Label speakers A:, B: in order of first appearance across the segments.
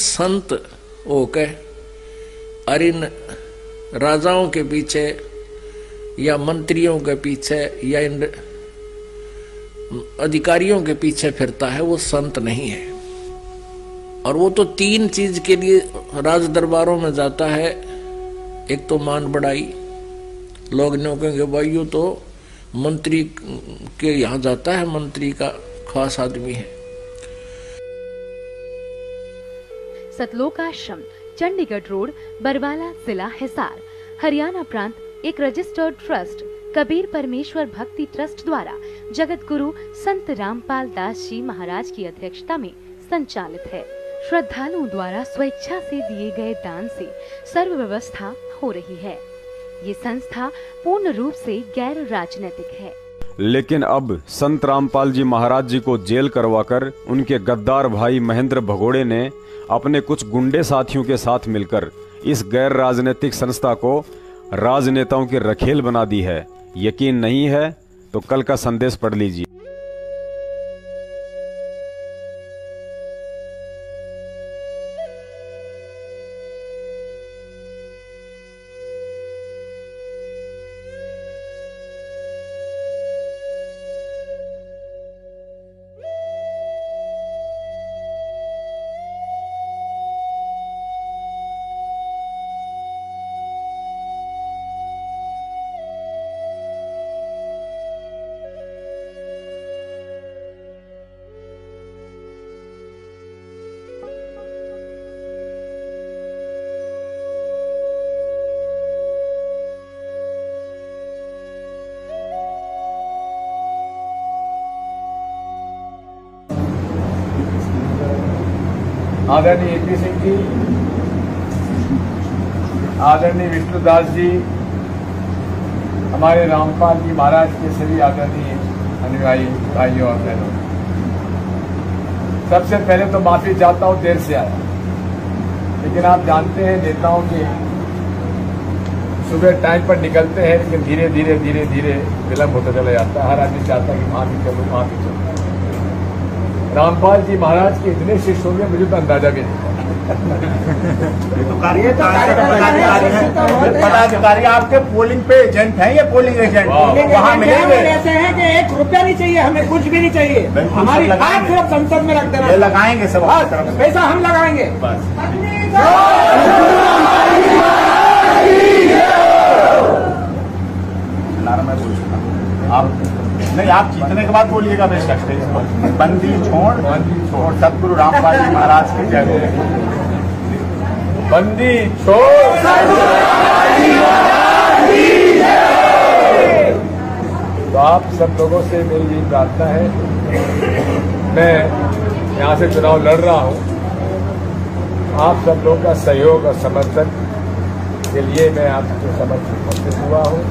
A: संत होके और इन राजाओं के पीछे या मंत्रियों के पीछे या इन अधिकारियों के पीछे फिरता है वो संत नहीं है। और वो तो तीन चीज के लिए राज दरबारों में जाता है। एक तो मान बढ़ाई, लोग न्यों कहेंगे भाई यो तो मंत्री के यहाँ जाता है, मंत्री का खास आदमी है।
B: सतलोक आश्रम, चंडीगढ़ रोड, बरवाला, जिला हिसार, हरियाणा प्रांत एक रजिस्टर्ड ट्रस्ट कबीर परमेश्वर भक्ति ट्रस्ट द्वारा जगत गुरु संत रामपाल दास जी महाराज की अध्यक्षता में संचालित है। श्रद्धालुओं द्वारा स्वेच्छा से दिए गए दान से सर्व व्यवस्था हो रही है। ये संस्था पूर्ण रूप से गैर राजनीतिक है।
C: लेकिन अब संत रामपाल जी महाराज जी को जेल करवाकर उनके गद्दार भाई महेंद्र भगोड़े ने अपने कुछ गुंडे साथियों के साथ मिलकर इस गैर राजनीतिक संस्था को राजनेताओं की रखेल बना दी है। यकीन नहीं है तो कल का संदेश पढ़ लीजिए।
D: आदरणीय ए.पी. सिंह जी, आदरणीय विष्णुदास जी, हमारे रामपाल जी महाराज के सभी आदरणीय अनुयायी भाइयों और बहनों, सबसे पहले तो माफी चाहता हूं देर से आया। लेकिन आप जानते हैं नेताओं के सुबह टाइम पर निकलते हैं, लेकिन धीरे धीरे धीरे धीरे विलम्ब होता चला जाता है। हर आदमी चाहता है कि वहां भी चलो वहां भी चलो। रामपाल जी महाराज के इतने शिष्य होंगे मुझे तो अंदाजा भी नहीं।
E: पदाधिकारी आपके पोलिंग पे एजेंट हैं, ये पोलिंग एजेंट वहाँ मिलेंगे।
F: ऐसे हैं कि 1 रुपया नहीं चाहिए, हमें कुछ भी नहीं चाहिए, हमारी बात सिर्फ संसद में रख देना।
E: ये लगाएंगे सब,
F: पैसा हम लगाएंगे बस।
E: आप नहीं, आप जीतने के बाद बोलिएगा बेशक। बंदी छोड़ सतगुरु रामपाल जी महाराज की जय हो।
D: बंदी छोड़। तो आप सब लोगों से मेरी यही प्रार्थना है, मैं यहाँ से चुनाव लड़ रहा हूँ, आप सब लोगों का सहयोग और समर्थन के लिए मैं आपसे समर्पित हुआ हूँ।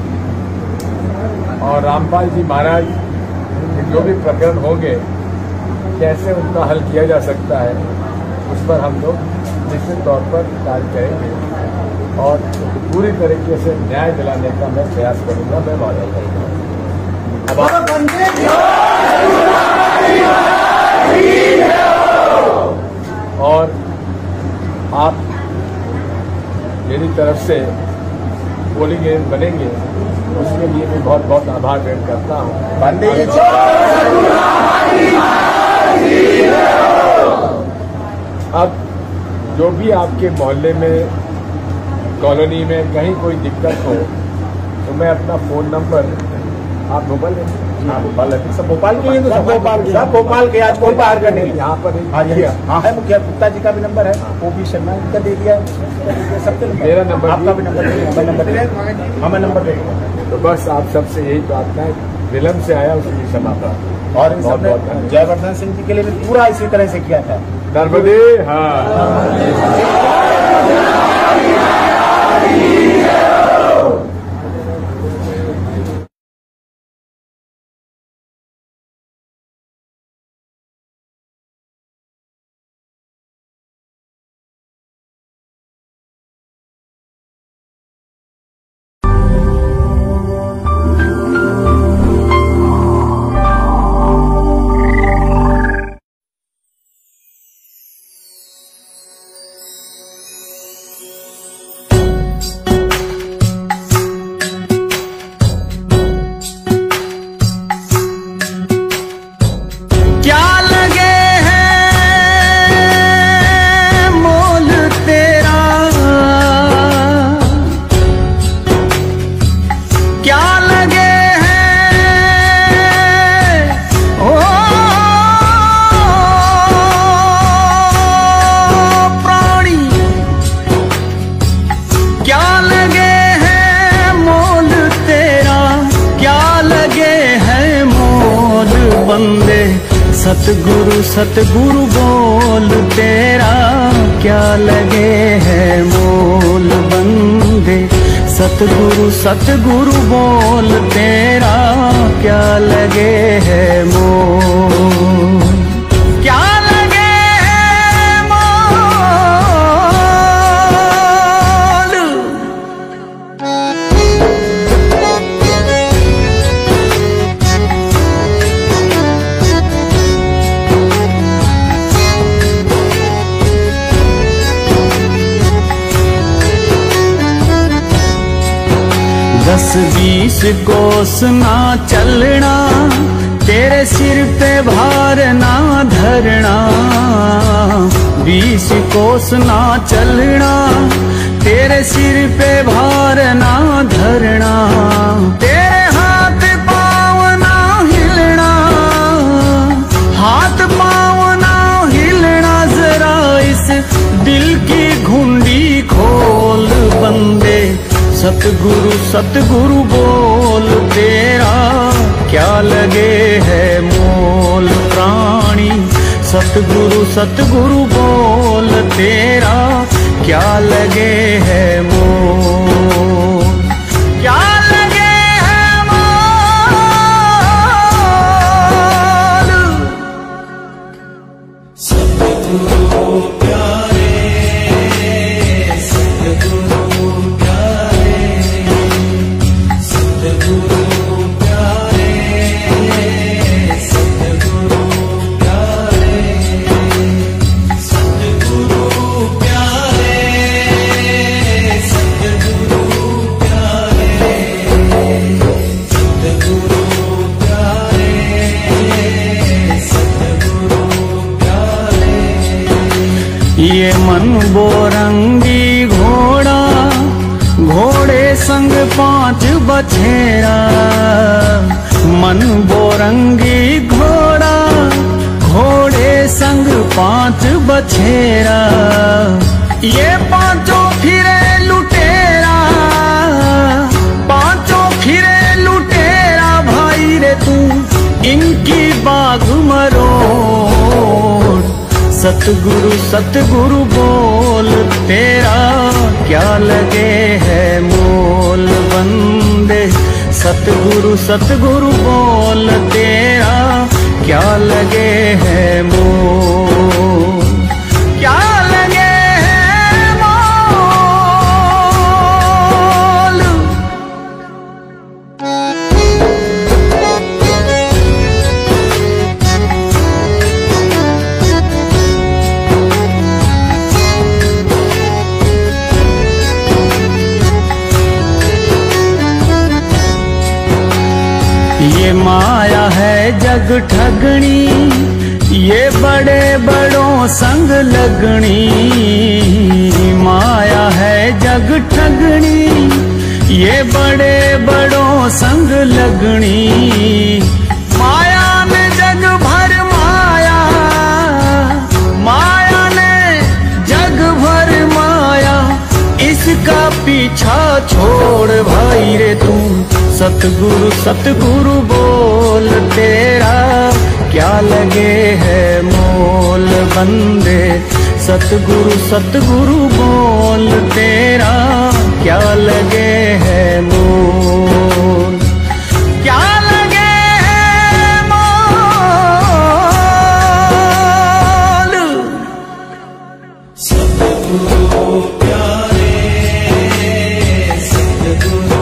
D: और रामपाल जी महाराज जो भी प्रकरण होंगे, कैसे उनका हल किया जा सकता है, उस पर हम लोग निश्चित तौर पर कार्य करेंगे और पूरी तरीके से न्याय दिलाने का मैं प्रयास करूंगा, मैं वादा करूंगा। और आप मेरी तरफ से पोलिंग एजेंट बनेंगे, उसके लिए मैं बहुत बहुत आभार व्यक्त करता हूँ। अब जो भी आपके मोहल्ले में, कॉलोनी में कहीं कोई दिक्कत हो तो मैं अपना फोन नंबर, आप भोपाल
E: भोपाल सब भोपाल के, सब भोपाल के, आज कोई बाहर का नहीं।
D: यहाँ पर
E: हाँ है, मुखिया गुप्ता जी का भी नंबर है, O.P. शर्मा जी का दे दिया है, सबके
D: मेरा नंबर,
E: आपका भी नंबर, हमें नंबर देगा।
D: तो बस आप सबसे यही प्रार्थना है, विलम्ब से आया उसकी क्षमा प्रार्थना।
E: और इन सब ने जयवर्धन सिंह जी के लिए भी पूरा इसी तरह से किया था।
D: नर्मदे, हाँ।
G: सतगुरु सतगुरु बोल तेरा क्या लगे है मोल बंदे। सतगुरु सतगुरु बोल तेरा क्या लगे है मोल, क्या लगे है मोल। दस बीस कोस ना चलना, तेरे सिर पे भार ना धरना। 20 कोस ना चलना, तेरे सिर पे भार ना धरना। तेरे हाथ पाँव ना हिलना, हाथ पाँव ना हिलना। जरा इस दिल की घुंडी खोल बंदे। सतगुरु सतगुरु बोल तेरा क्या लगे है मोल प्राणी। सतगुरु सतगुरु बोल तेरा क्या लगे है मोल, क्या लगे है मोल। सतगुरु प्यारे, सतगुरु ये मन बोरंगी घोड़ा, घोड़े संग 5 बछेरा। मन बोरंगी घोड़ा, घोड़े संग 5 बछेरा। ये 5 फिरे लुटेरा, 5 फिरे लुटेरा। भाई रे तू इनकी बाग मरोड़। सतगुरु सतगुरु बोल तेरा क्या लगे है मोल बंदे। सतगुरु सतगुरु बोल तेरा क्या लगे है मोल, क्या लगे है मोल। ये माया है जग ठगनी, ये बड़े बड़ों संग लगनी। माया है जग ठगनी, ये बड़े बड़ों संग लगनी। माया ने जग भर माया, माया ने जग भर माया। इसका पीछा छोड़ भाई रे तू। सतगुरु सतगुरु बोल तेरा क्या लगे है मोल बंदे। सतगुरु सतगुरु बोल तेरा क्या लगे है मोल, क्या लगे है मोल। सतगुरु प्यारे, सतगुरु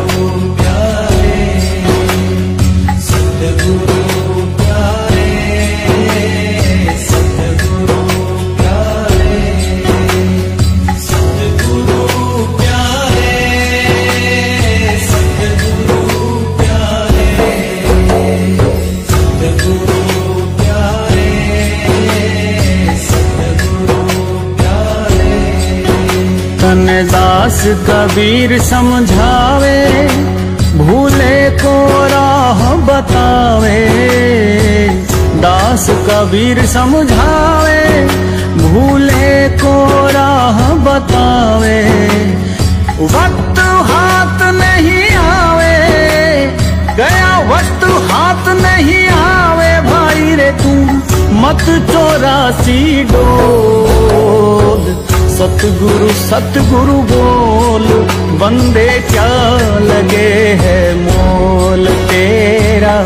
G: दास कबीर समझावे, भूले को राह बतावे। दास कबीर समझावे, भूले को राह बतावे। वक्त हाथ नहीं आवे, गया वक्त हाथ नहीं आवे। भाई रे तू मत 84 डोल। सतगुरु सतगुरु बोल, बंदे क्या लगे है मोल तेरा।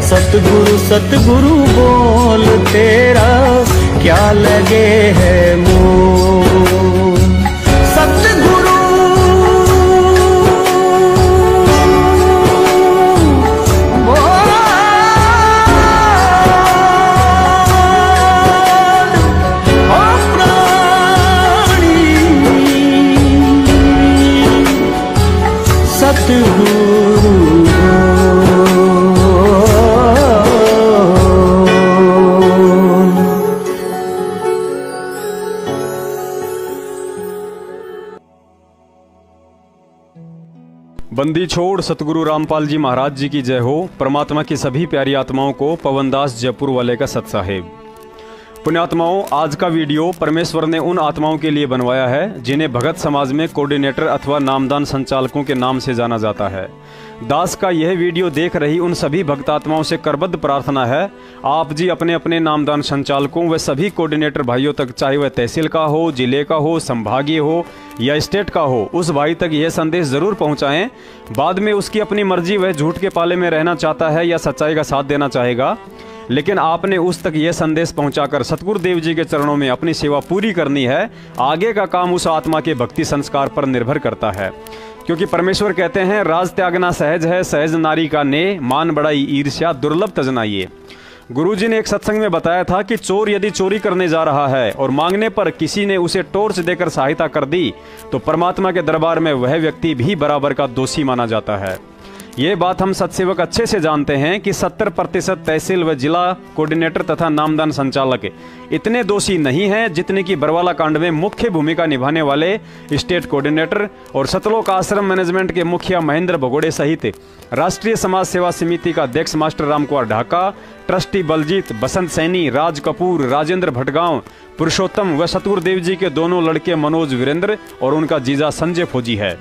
G: सतगुरु सतगुरु बोल, तेरा क्या लगे है मोल। सतगुरु
C: बंदी छोड़ सतगुरु रामपाल जी महाराज जी की जय हो। परमात्मा की सभी प्यारी आत्माओं को पवनदास जयपुर वाले का सत साहेब। पुण्यात्माओं, आज का वीडियो परमेश्वर ने उन आत्माओं के लिए बनवाया है जिन्हें भगत समाज में कोऑर्डिनेटर अथवा नामदान संचालकों के नाम से जाना जाता है। दास का यह वीडियो देख रही उन सभी भक्त आत्माओं से करबद्ध प्रार्थना है, आप जी अपने अपने नामदान संचालकों व सभी कोऑर्डिनेटर भाइयों तक, चाहे वह तहसील का हो, जिले का हो, संभागीय हो या स्टेट का हो, उस भाई तक यह संदेश जरूर पहुंचाएं। बाद में उसकी अपनी मर्जी, वह झूठ के पाले में रहना चाहता है या सच्चाई का साथ देना चाहेगा, लेकिन आपने उस तक यह संदेश पहुंचाकर सतगुरुदेव जी के चरणों में अपनी सेवा पूरी करनी है। आगे का काम उस आत्मा के भक्ति संस्कार पर निर्भर करता है, क्योंकि परमेश्वर कहते हैं राज त्यागना सहज है, सहज नारी का ने, मान बढ़ाई ईर्ष्या दुर्लभ तजनाइए। गुरुजी ने एक सत्संग में बताया था कि चोर यदि चोरी करने जा रहा है और मांगने पर किसी ने उसे टॉर्च देकर सहायता कर दी, तो परमात्मा के दरबार में वह व्यक्ति भी बराबर का दोषी माना जाता है। ये बात हम सत्सेवक अच्छे से जानते हैं कि 70% तहसील व जिला कोऑर्डिनेटर तथा नामदान संचालक इतने दोषी नहीं हैं जितने कि बरवाला कांड में मुख्य भूमिका निभाने वाले स्टेट कोऑर्डिनेटर और सतलोक आश्रम मैनेजमेंट के मुखिया महेंद्र भगोड़े सहित राष्ट्रीय समाज सेवा समिति का अध्यक्ष मास्टर रामकुमार ढाका, ट्रस्टी बलजीत, बसंत सैनी, राज कपूर, राजेंद्र भटगांव, पुरुषोत्तम व सतगुरुदेव जी के दोनों लड़के मनोज वीरेंद्र और उनका जीजा संजय फौजी है।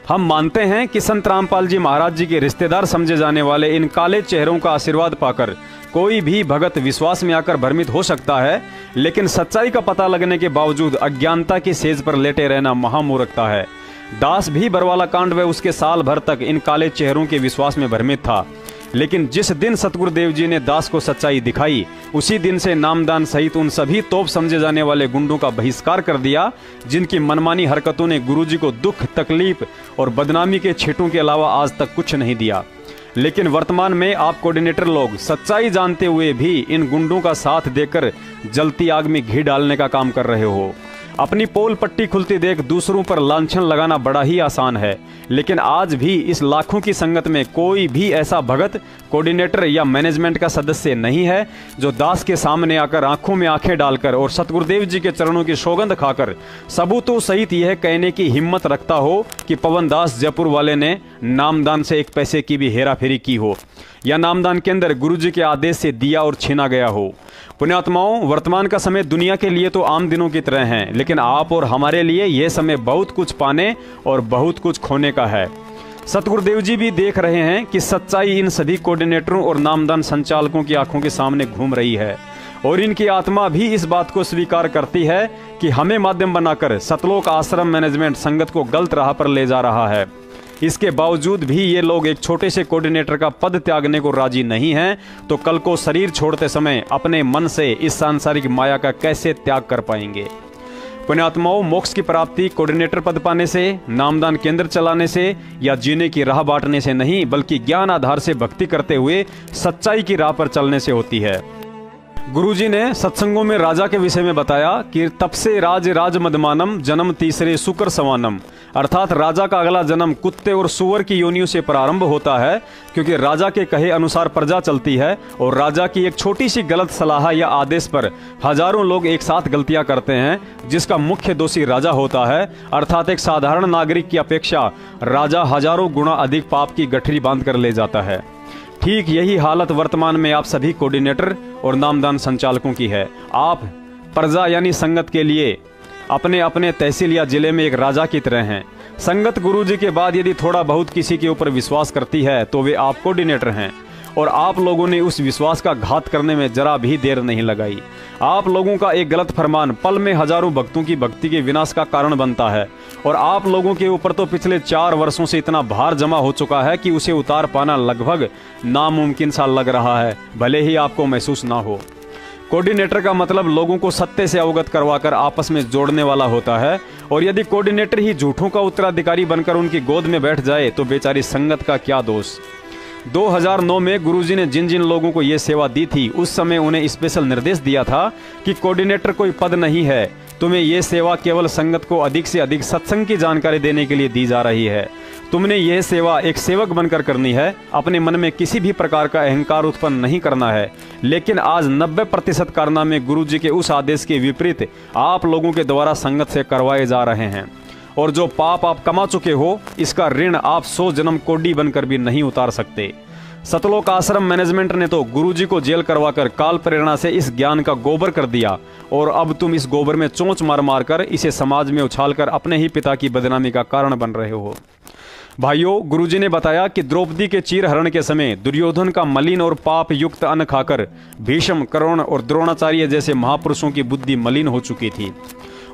C: हम मानते हैं कि संत रामपाल जी महाराज जी के रिश्तेदार समझे जाने वाले इन काले चेहरों का आशीर्वाद पाकर कोई भी भगत विश्वास में आकर भ्रमित हो सकता है, लेकिन सच्चाई का पता लगने के बावजूद अज्ञानता की सेज पर लेटे रहना महामूर्खता है। दास भी बरवाला कांड व उसके साल भर तक इन काले चेहरों के विश्वास में भ्रमित था, लेकिन जिस दिन सतगुरुदेव जी ने दास को सच्चाई दिखाई, उसी दिन से नामदान सहित उन सभी तोप समझे जाने वाले गुंडों का बहिष्कार कर दिया, जिनकी मनमानी हरकतों ने गुरुजी को दुख, तकलीफ और बदनामी के छींटों के अलावा आज तक कुछ नहीं दिया। लेकिन वर्तमान में आप कोऑर्डिनेटर लोग सच्चाई जानते हुए भी इन गुंडों का साथ देकर जलती आग में घी डालने का काम कर रहे हो। अपनी पोल पट्टी खुलती देख दूसरों पर लांछन लगाना बड़ा ही आसान है, लेकिन आज भी इस लाखों की संगत में कोई भी ऐसा भगत, कोऑर्डिनेटर या मैनेजमेंट का सदस्य नहीं है जो दास के सामने आकर आंखों में आंखें डालकर और सतगुरुदेव जी के चरणों की सौगंध खाकर सबूतों सहित यह कहने की हिम्मत रखता हो कि पवनदास जयपुर वाले ने नामदान से एक पैसे की भी हेराफेरी की हो या नामदान के अंदर गुरुजी के आदेश से दिया और छीना गया हो। पुण्यात्माओं, वर्तमान का समय दुनिया के लिए तो आम दिनों की तरह है, लेकिन आप और हमारे लिए यह समय बहुत कुछ पाने और बहुत कुछ खोने का है। सतगुरुदेव जी भी देख रहे हैं कि सच्चाई इन सभी कोऑर्डिनेटरों और नामदान संचालकों की आंखों के सामने घूम रही है, और इनकी आत्मा भी इस बात को स्वीकार करती है कि हमें माध्यम बनाकर सतलोक आश्रम मैनेजमेंट संगत को गलत राह पर ले जा रहा है। इसके बावजूद भी ये लोग एक छोटे से कोऑर्डिनेटर का पद त्यागने को राजी नहीं हैं, तो कल को शरीर छोड़ते समय अपने मन से इस सांसारिक माया का कैसे त्याग कर पाएंगे। पुण्यात्माओं, मोक्ष की प्राप्ति कोऑर्डिनेटर पद पाने से, नामदान केंद्र चलाने से या जीने की राह बांटने से नहीं, बल्कि ज्ञान आधार से भक्ति करते हुए सच्चाई की राह पर चलने से होती है। गुरुजी ने सत्संगों में राजा के विषय में बताया कि तब से राज मदमानम जन्म तीसरे शुक्र सवानम, अर्थात राजा का अगला जन्म कुत्ते और सुअर की योनियों से प्रारंभ होता है, क्योंकि राजा के कहे अनुसार प्रजा चलती है और राजा की एक छोटी सी गलत सलाह या आदेश पर हजारों लोग एक साथ गलतियां करते हैं, जिसका मुख्य दोषी राजा होता है। अर्थात एक साधारण नागरिक की अपेक्षा राजा हजारों गुना अधिक पाप की गठरी बांध कर ले जाता है। ठीक यही हालत वर्तमान में आप सभी कोऑर्डिनेटर और नामदान संचालकों की है। आप प्रजा यानी संगत के लिए अपने अपने तहसील या जिले में एक राजा की तरह हैं। संगत गुरुजी के बाद यदि थोड़ा बहुत किसी के ऊपर विश्वास करती है तो वे आप कोऑर्डिनेटर हैं, और आप लोगों ने उस विश्वास का घात करने में जरा भी देर नहीं लगाई। आप लोगों का एक गलत फरमान पल में हजारों भक्तों की भक्ति के विनाश का कारण बनता है और आप लोगों के ऊपर तो पिछले 4 वर्षों से इतना भार जमा हो चुका है कि उसे उतार पाना लगभग नामुमकिन सा लग रहा है, भले ही आपको महसूस ना हो। कोऑर्डिनेटर का मतलब लोगों को सत्य से अवगत करवाकर आपस में जोड़ने वाला होता है, और यदि कोऑर्डिनेटर ही झूठों का उत्तराधिकारी बनकर उनकी गोद में बैठ जाए तो बेचारी संगत का क्या दोष। 2009 में गुरुजी ने जिन जिन लोगों को ये सेवा दी थी उस समय उन्हें स्पेशल निर्देश दिया था कि कोऑर्डिनेटर कोई पद नहीं है, तुम्हें ये सेवा केवल संगत को अधिक से अधिक सत्संग की जानकारी देने के लिए दी जा रही है। तुमने यह सेवा एक सेवक बनकर करनी है, अपने मन में किसी भी प्रकार का अहंकार उत्पन्न नहीं करना है। लेकिन आज 90% कारनामे गुरुजी के उस आदेश के विपरीत आप लोगों के द्वारा संगत से करवाए जा रहे हैं, और जो पाप आप कमा चुके हो इसका ऋण आप 100 जन्म कोडी बनकर भी नहीं उतार सकते। सतलोक आश्रम मैनेजमेंट ने तो गुरुजी को जेल करवाकर काल प्रेरणा से इस ज्ञान का गोबर कर दिया, और अब तुम इस गोबर में चोंच मार मार कर इसे समाज में उछालकर अपने ही पिता की बदनामी का कारण बन रहे हो। भाइयों, गुरुजी ने बताया कि द्रौपदी के चीरहरण के समय दुर्योधन का मलिन और पाप युक्त अन्न खाकर भीष्म, कर्ण और द्रोणाचार्य जैसे महापुरुषों की बुद्धि मलिन हो चुकी थी।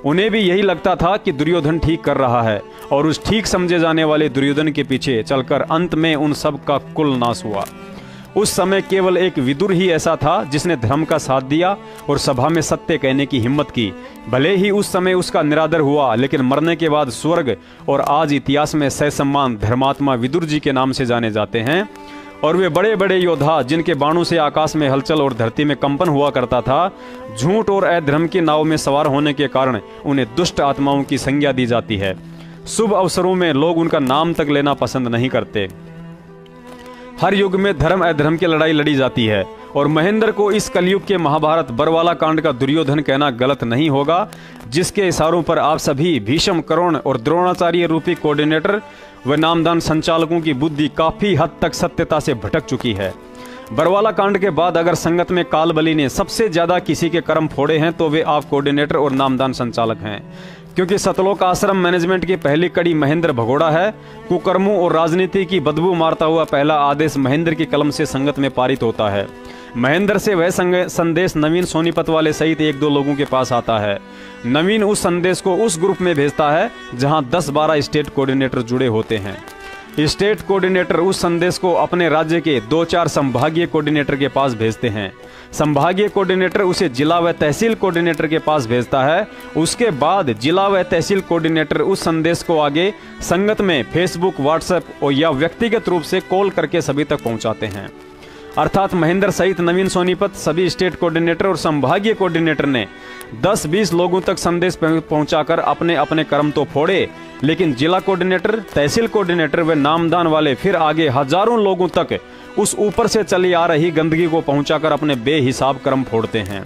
C: उन्हें भी यही लगता था कि दुर्योधन ठीक कर रहा है, और उस ठीक समझे जाने वाले दुर्योधन के पीछे चलकर अंत में उन सब का कुल नाश हुआ। उस समय केवल एक विदुर ही ऐसा था जिसने धर्म का साथ दिया और सभा में सत्य कहने की हिम्मत की। भले ही उस समय उसका निरादर हुआ, लेकिन मरने के बाद स्वर्ग और आज इतिहास में ससम्मान धर्मात्मा विदुर जी के नाम से जाने जाते हैं। और वे बड़े बड़े योद्धा जिनके बाणों से आकाश में हलचल और धरती में कंपन हुआ करता था, झूठ और अधर्म की नाव में सवार होने के कारण उन्हें दुष्ट आत्माओं की संज्ञा दी जाती है। शुभ अवसरों में लोग उनका नाम तक लेना पसंद नहीं करते। हर युग में धर्म अधर्म की लड़ाई लड़ी जाती है, और महेंद्र को इस कलयुग के महाभारत बरवाला कांड का दुर्योधन कहना गलत नहीं होगा, जिसके इशारों पर आप सभी भीष्म, कर्ण और द्रोणाचार्य रूपी कोऑर्डिनेटर व नामदान संचालकों की बुद्धि काफी हद तक सत्यता से भटक चुकी है। बरवाला कांड के बाद अगर संगत में कालबली ने सबसे ज्यादा किसी के कर्म फोड़े हैं तो वे आप कोऑर्डिनेटर और नामदान संचालक हैं, क्योंकि सतलोक आश्रम मैनेजमेंट की पहली कड़ी महेंद्र भगोड़ा है। कुकर्मों और राजनीति की बदबू मारता हुआ पहला आदेश महेंद्र की कलम से संगत में पारित होता है। महेंद्र से वह संदेश नवीन सोनीपत वाले सहित 1-2 लोगों के पास आता है। नवीन उस संदेश को उस ग्रुप में भेजता है जहां 10-12 स्टेट कोऑर्डिनेटर जुड़े होते हैं। स्टेट कोऑर्डिनेटर उस संदेश को अपने राज्य के 2-4 संभागीय कोऑर्डिनेटर के पास भेजते हैं। संभागीय कोऑर्डिनेटर उसे जिला व तहसील कोऑर्डिनेटर के पास भेजता है। उसके बाद जिला व तहसील कोऑर्डिनेटर उस संदेश को आगे संगत में फेसबुक, व्हाट्सएप और या व्यक्तिगत रूप से कॉल करके सभी तक पहुंचाते हैं। अर्थात महेंद्र सहित नवीन सोनीपत सभी स्टेट कोऑर्डिनेटर और संभागीय कोऑर्डिनेटर ने 10-20 लोगों तक संदेश पहुंचाकर अपने अपने कर्म तो फोड़े, लेकिन जिला कोऑर्डिनेटर, तहसील कोऑर्डिनेटर व नामदान वाले फिर आगे हजारों लोगों तक उस ऊपर से चली आ रही गंदगी को पहुंचाकर अपने बेहिसाब कर्म फोड़ते हैं।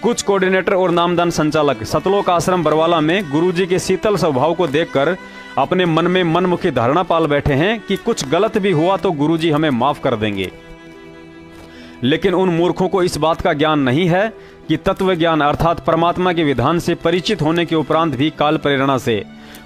C: कुछ कोऑर्डिनेटर और नामदान संचालक सतलोक आश्रम बरवाला में गुरुजी के शीतल स्वभाव को देखकर अपने मन में मनमुखी धारणा पाल बैठे हैं कि कुछ गलत भी हुआ तो गुरुजी हमें माफ कर देंगे। लेकिन उन मूर्खों को इस बात का ज्ञान नहीं है कि तत्व ज्ञान अर्थात परमात्मा के विधान से परिचित होने के उपरांत भी काल प्रेरणा से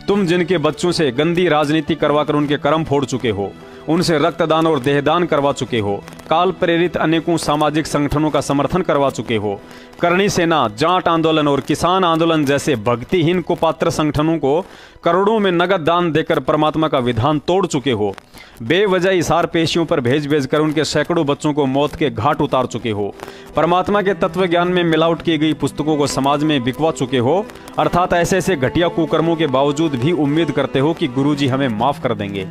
C: तुम जिनके बच्चों से गंदी राजनीति करवाकर उनके कर्म फोड़ चुके हो, उनसे रक्तदान और देहदान करवा चुके हो, काल प्रेरित अनेकों सामाजिक संगठनों का समर्थन करवा चुके हो, करणी सेना, जाट आंदोलन और किसान आंदोलन जैसे भक्तिहीन कुपात्र संगठनों को करोड़ों में नगद दान देकर परमात्मा का विधान तोड़ चुके हो, बेवजह इशार पेशियों पर भेज भेज कर उनके सैकड़ों बच्चों को मौत के घाट उतार चुके हो, परमात्मा के तत्व ज्ञान में मिलावट की गई पुस्तकों को समाज में बिकवा चुके हो। अर्थात ऐसे ऐसे घटिया कुकर्मों के बावजूद भी उम्मीद करते हो कि गुरुजी हमें माफ कर देंगे।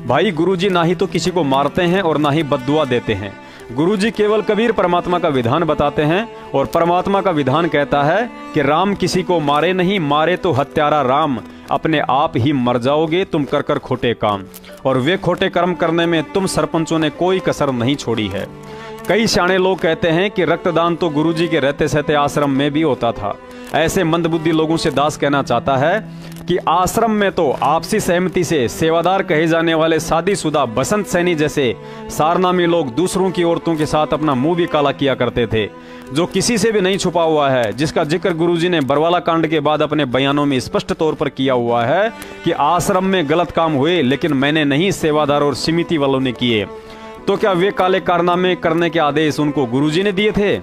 C: भाई, गुरुजी ना ही तो किसी को मारते हैं और ना ही बद्दुआ देते हैं। गुरुजी केवल कबीर परमात्मा का विधान बताते हैं, और परमात्मा का विधान कहता है कि राम किसी को मारे नहीं, मारे तो हत्यारा राम, अपने आप ही मर जाओगे तुम कर कर खोटे काम। और वे खोटे कर्म करने में तुम सरपंचों ने कोई कसर नहीं छोड़ी है। कई सियाणे लोग कहते हैं कि रक्तदान तो गुरुजी के रहते सहते आश्रम में भी होता था। ऐसे मंदबुद्धि लोगों से दास कहना चाहता है कि आश्रम में तो आपसी सहमति से सेवादार कहे जाने वाले शादीशुदा बसंत सैनी जैसे सारनामी लोग दूसरों की औरतों के साथ अपना मुंह भी काला किया करते थे, जो किसी से भी नहीं छुपा हुआ है, जिसका जिक्र गुरुजी ने बरवाला कांड के बाद अपने बयानों में स्पष्ट तौर पर किया हुआ है कि आश्रम में गलत काम हुए, लेकिन मैंने नहीं, सेवादार और समिति वालों ने किए। तो क्या वे काले कारनामे करने के आदेश उनको गुरुजी ने दिए थे?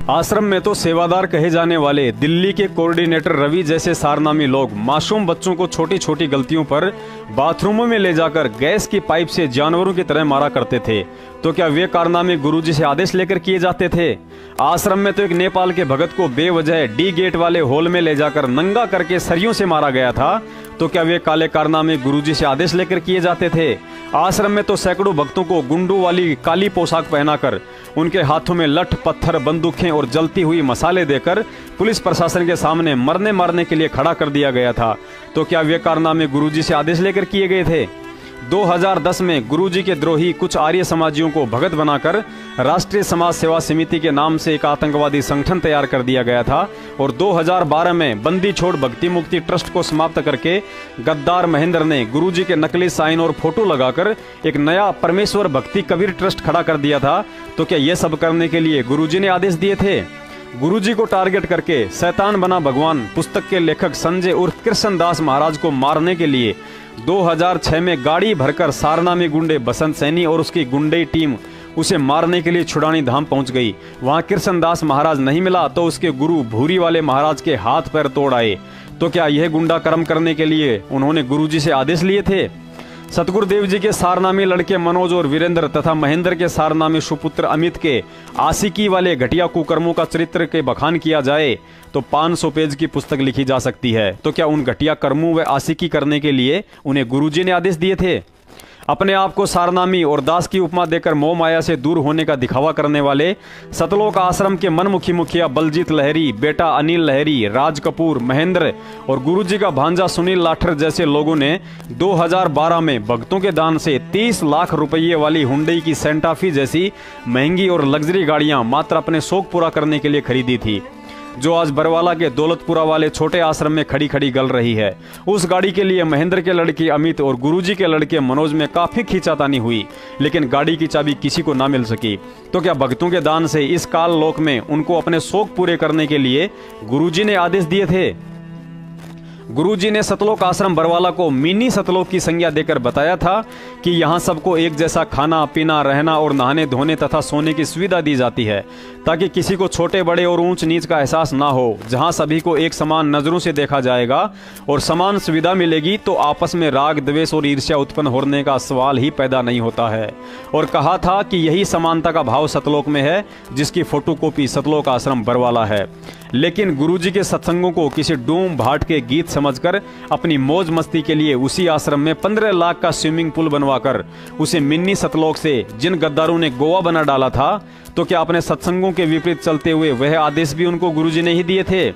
C: आश्रम में तो सेवादार कहे जाने वाले दिल्ली के कोऑर्डिनेटर रवि जैसे सारनामी लोग मासूम बच्चों को छोटी छोटी गलतियों पर बाथरूमों में ले जाकर गैस की पाइप से जानवरों की तरह मारा करते थे। तो क्या वे कारनामे गुरुजी से आदेश लेकर किए जाते थे? आश्रम में तो एक नेपाल के भगत को बेवजह डी गेट वाले हॉल में ले जाकर नंगा करके सरियों से मारा गया था। तो क्या वे काले कारनामे गुरुजी से आदेश लेकर किए जाते थे? आश्रम में तो सैकड़ों भक्तों को गुंडों वाली काली पोशाक पहनाकर उनके हाथों में लठ पत्थर बंदूकें और जलती हुई मसाले देकर पुलिस प्रशासन के सामने मरने मारने के लिए खड़ा कर दिया गया था। तो क्या वे कारनामे गुरुजी से आदेश लेकर किए गए थे? 2010 में गुरुजी के द्रोही कुछ आर्य समाजियों को भगत बनाकर राष्ट्रीय समाज सेवा समिति के नाम से एक आतंकवादी संगठन तैयार कर दिया गया था और 2012 में बंदी छोड़ भक्ति मुक्ति ट्रस्ट को समाप्त करके गद्दार महेंद्र ने गुरुजी के नकली साइन और फोटो लगाकर एक नया परमेश्वर भक्ति कबीर ट्रस्ट खड़ा कर दिया था। तो क्या यह सब करने के लिए गुरुजी ने आदेश दिए थे? गुरुजी को टारगेट करके शैतान बना भगवान पुस्तक के लेखक संजय उर्फ कृष्णदास महाराज को मारने के लिए 2006 में गाड़ी भरकर सारनामी गुंडे बसंत सैनी और उसकी गुंडे टीम उसे मारने के लिए छुड़ानी धाम पहुंच गई। वहां कृष्णदास महाराज नहीं मिला तो उसके गुरु भूरी वाले महाराज के हाथ पैर तोड़ आए। तो क्या यह गुंडा कर्म करने के लिए उन्होंने गुरुजी से आदेश लिए थे? सतगुरुदेव जी के सारनामी लड़के मनोज और वीरेंद्र तथा महेंद्र के सारनामी सुपुत्र अमित के आशिकी वाले घटिया कुकर्मों का चरित्र के बखान किया जाए तो 500 पेज की पुस्तक लिखी जा सकती है। तो क्या उन घटिया कर्मों व आशिकी करने के लिए उन्हें गुरुजी ने आदेश दिए थे? अपने आप को सारनामी और दास की उपमा देकर मोह माया से दूर होने का दिखावा करने वाले सतलोक आश्रम के मनमुखी मुखिया बलजीत लहरी, बेटा अनिल लहरी, राज कपूर, महेंद्र और गुरुजी का भांजा सुनील लाठर जैसे लोगों ने 2012 में भक्तों के दान से 30 लाख रुपये वाली हुंडई की सेंटाफी जैसी महंगी और लग्जरी गाड़ियां मात्र अपने शौक पूरा करने के लिए खरीदी थी, जो आज बरवाला के दौलतपुरा वाले छोटे आश्रम में खड़ी खड़ी गल रही है। उस गाड़ी के लिए महेंद्र के लड़के अमित और गुरुजी के लड़के मनोज में काफी खींचातानी हुई, लेकिन गाड़ी की चाबी किसी को ना मिल सकी। तो क्या भक्तों के दान से इस काल लोक में उनको अपने शौक पूरे करने के लिए गुरुजी ने आदेश दिए थे? गुरुजी ने सतलोक आश्रम बरवाला को मिनी सतलोक की संज्ञा देकर बताया था कि यहाँ सबको एक जैसा खाना पीना रहना और नहाने धोने तथा सोने की सुविधा दी जाती है, ताकि किसी को छोटे बड़े और ऊंच नीच का एहसास ना हो। जहाँ सभी को एक समान नजरों से देखा जाएगा और समान सुविधा मिलेगी तो आपस में राग द्वेष और ईर्ष्या उत्पन्न होने का सवाल ही पैदा नहीं होता है। और कहा था कि यही समानता का भाव सतलोक में है, जिसकी फोटोकॉपी सतलोक आश्रम बरवाला है। लेकिन गुरुजी के सत्संगों को किसी डूम भाट के गीत समझकर अपनी मौज मस्ती के लिए उसी आश्रम में 15 लाख का स्विमिंग पूल बनवाकर उसे मिनी सतलोक से जिन गद्दारों ने गोवा बना डाला था, तो क्या अपने सत्संगों के विपरीत चलते हुए वह आदेश भी उनको गुरुजी ने ही दिए थे?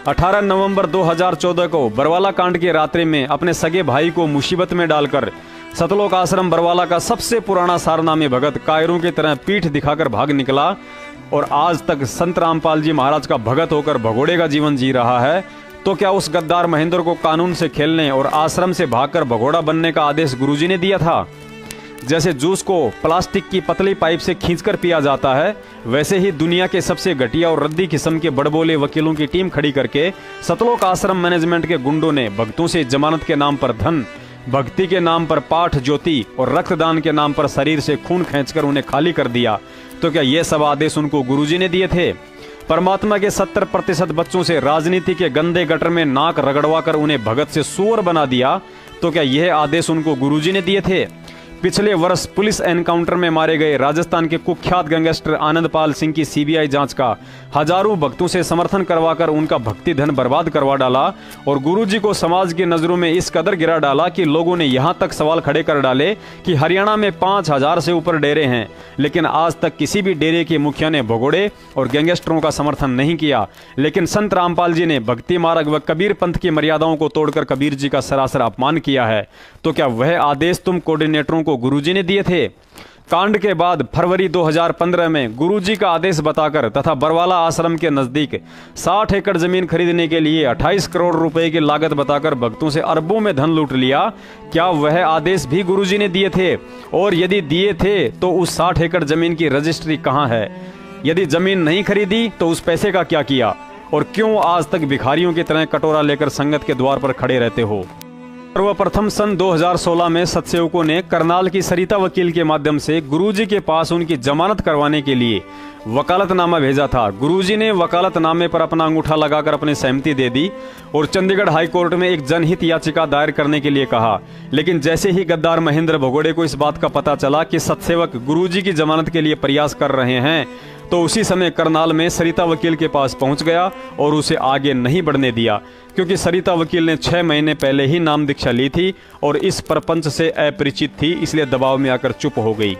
C: 18 नवंबर 2014 को बरवाला कांड की रात्रि में अपने सगे भाई को मुसीबत में डालकर सतलोक आश्रम बरवाला का सबसे पुराना सारनामी भगत कायरों की तरह पीठ दिखाकर भाग निकला और आज तक संत रामपाल जी महाराज का भगत होकर भगोड़े का जीवन जी रहा है। तो क्या उस गद्दार महेंद्र को कानून से खेलने और आश्रम से भागकर भगोड़ा बनने का आदेश गुरुजी ने दिया था? जैसे जूस को प्लास्टिक की पतली पाइप से खींचकर पिया जाता है, वैसे ही दुनिया के सबसे घटिया और रद्दी किस्म के बड़बोले वकीलों की टीम खड़ी करके सतलोक आश्रम मैनेजमेंट के गुंडों ने भक्तों से जमानत के नाम पर धन, भक्ति के नाम पर पाठ ज्योति और रक्तदान के नाम पर शरीर से खून खींचकर उन्हें खाली कर दिया। तो क्या ये सब आदेश उनको गुरुजी ने दिए थे? परमात्मा के 70% बच्चों से राजनीति के गंदे गटर में नाक रगड़वा कर उन्हें भगत से सुअर बना दिया। तो क्या यह आदेश उनको गुरुजी ने दिए थे? पिछले वर्ष पुलिस एनकाउंटर में मारे गए राजस्थान के कुख्यात गैंगस्टर आनंदपाल सिंह की सीबीआई जांच का हजारों भक्तों से समर्थन करवाकर उनका भक्ति धन बर्बाद करवा डाला और गुरुजी को समाज की नजरों में इस कदर गिरा डाला कि लोगों ने यहां तक सवाल खड़े कर डाले कि हरियाणा में 5000 से ऊपर डेरे हैं, लेकिन आज तक किसी भी डेरे के मुखिया ने भगोड़े और गैंगस्टरों का समर्थन नहीं किया। लेकिन संत रामपाल जी ने भक्ति मार्ग व कबीर पंथ की मर्यादाओं को तोड़कर कबीर जी का सरासर अपमान किया है। तो क्या वह आदेश तुम कोऑर्डिनेटरों को गुरुजी ने दिए थे? कांड के बाद फरवरी 2015 में गुरुजी का आदेश बताकर तथा बरवाला आश्रम के नजदीक 60 एकड़ जमीन खरीदने के लिए 28 करोड़ रुपए की लागत बताकर भक्तों से अरबों में धन लूट लिया। क्या वह आदेश भी गुरुजी ने दिए थे? और यदि दिए थे तो उस 60 एकड़ जमीन की रजिस्ट्री कहां है? यदि जमीन नहीं खरीदी तो उस पैसे का क्या किया? और क्यों आज तक भिखारियों की तरह कटोरा लेकर संगत के द्वार पर खड़े रहते हो? सर्वप्रथम सन 2016 में सतसेवकों ने करनाल की सरिता वकील के माध्यम से गुरुजी के पास उनकी जमानत करवाने के लिए वकालतनामा भेजा था। गुरुजी ने वकालतनामे पर अपना अंगूठा लगाकर अपनी सहमति दे दी और चंडीगढ़ हाई कोर्ट में एक जनहित याचिका दायर करने के लिए कहा। लेकिन जैसे ही गद्दार महेंद्र भगोड़े को इस बात का पता चला कि सतसेवक गुरुजी की जमानत के लिए प्रयास कर रहे हैं, तो उसी समय करनाल में सरिता वकील के पास पहुंच गया और उसे आगे नहीं बढ़ने दिया, क्योंकि सरिता वकील ने 6 महीने पहले ही नाम दीक्षा ली थी और इस प्रपंच से अपरिचित थी, इसलिए दबाव में आकर चुप हो गई।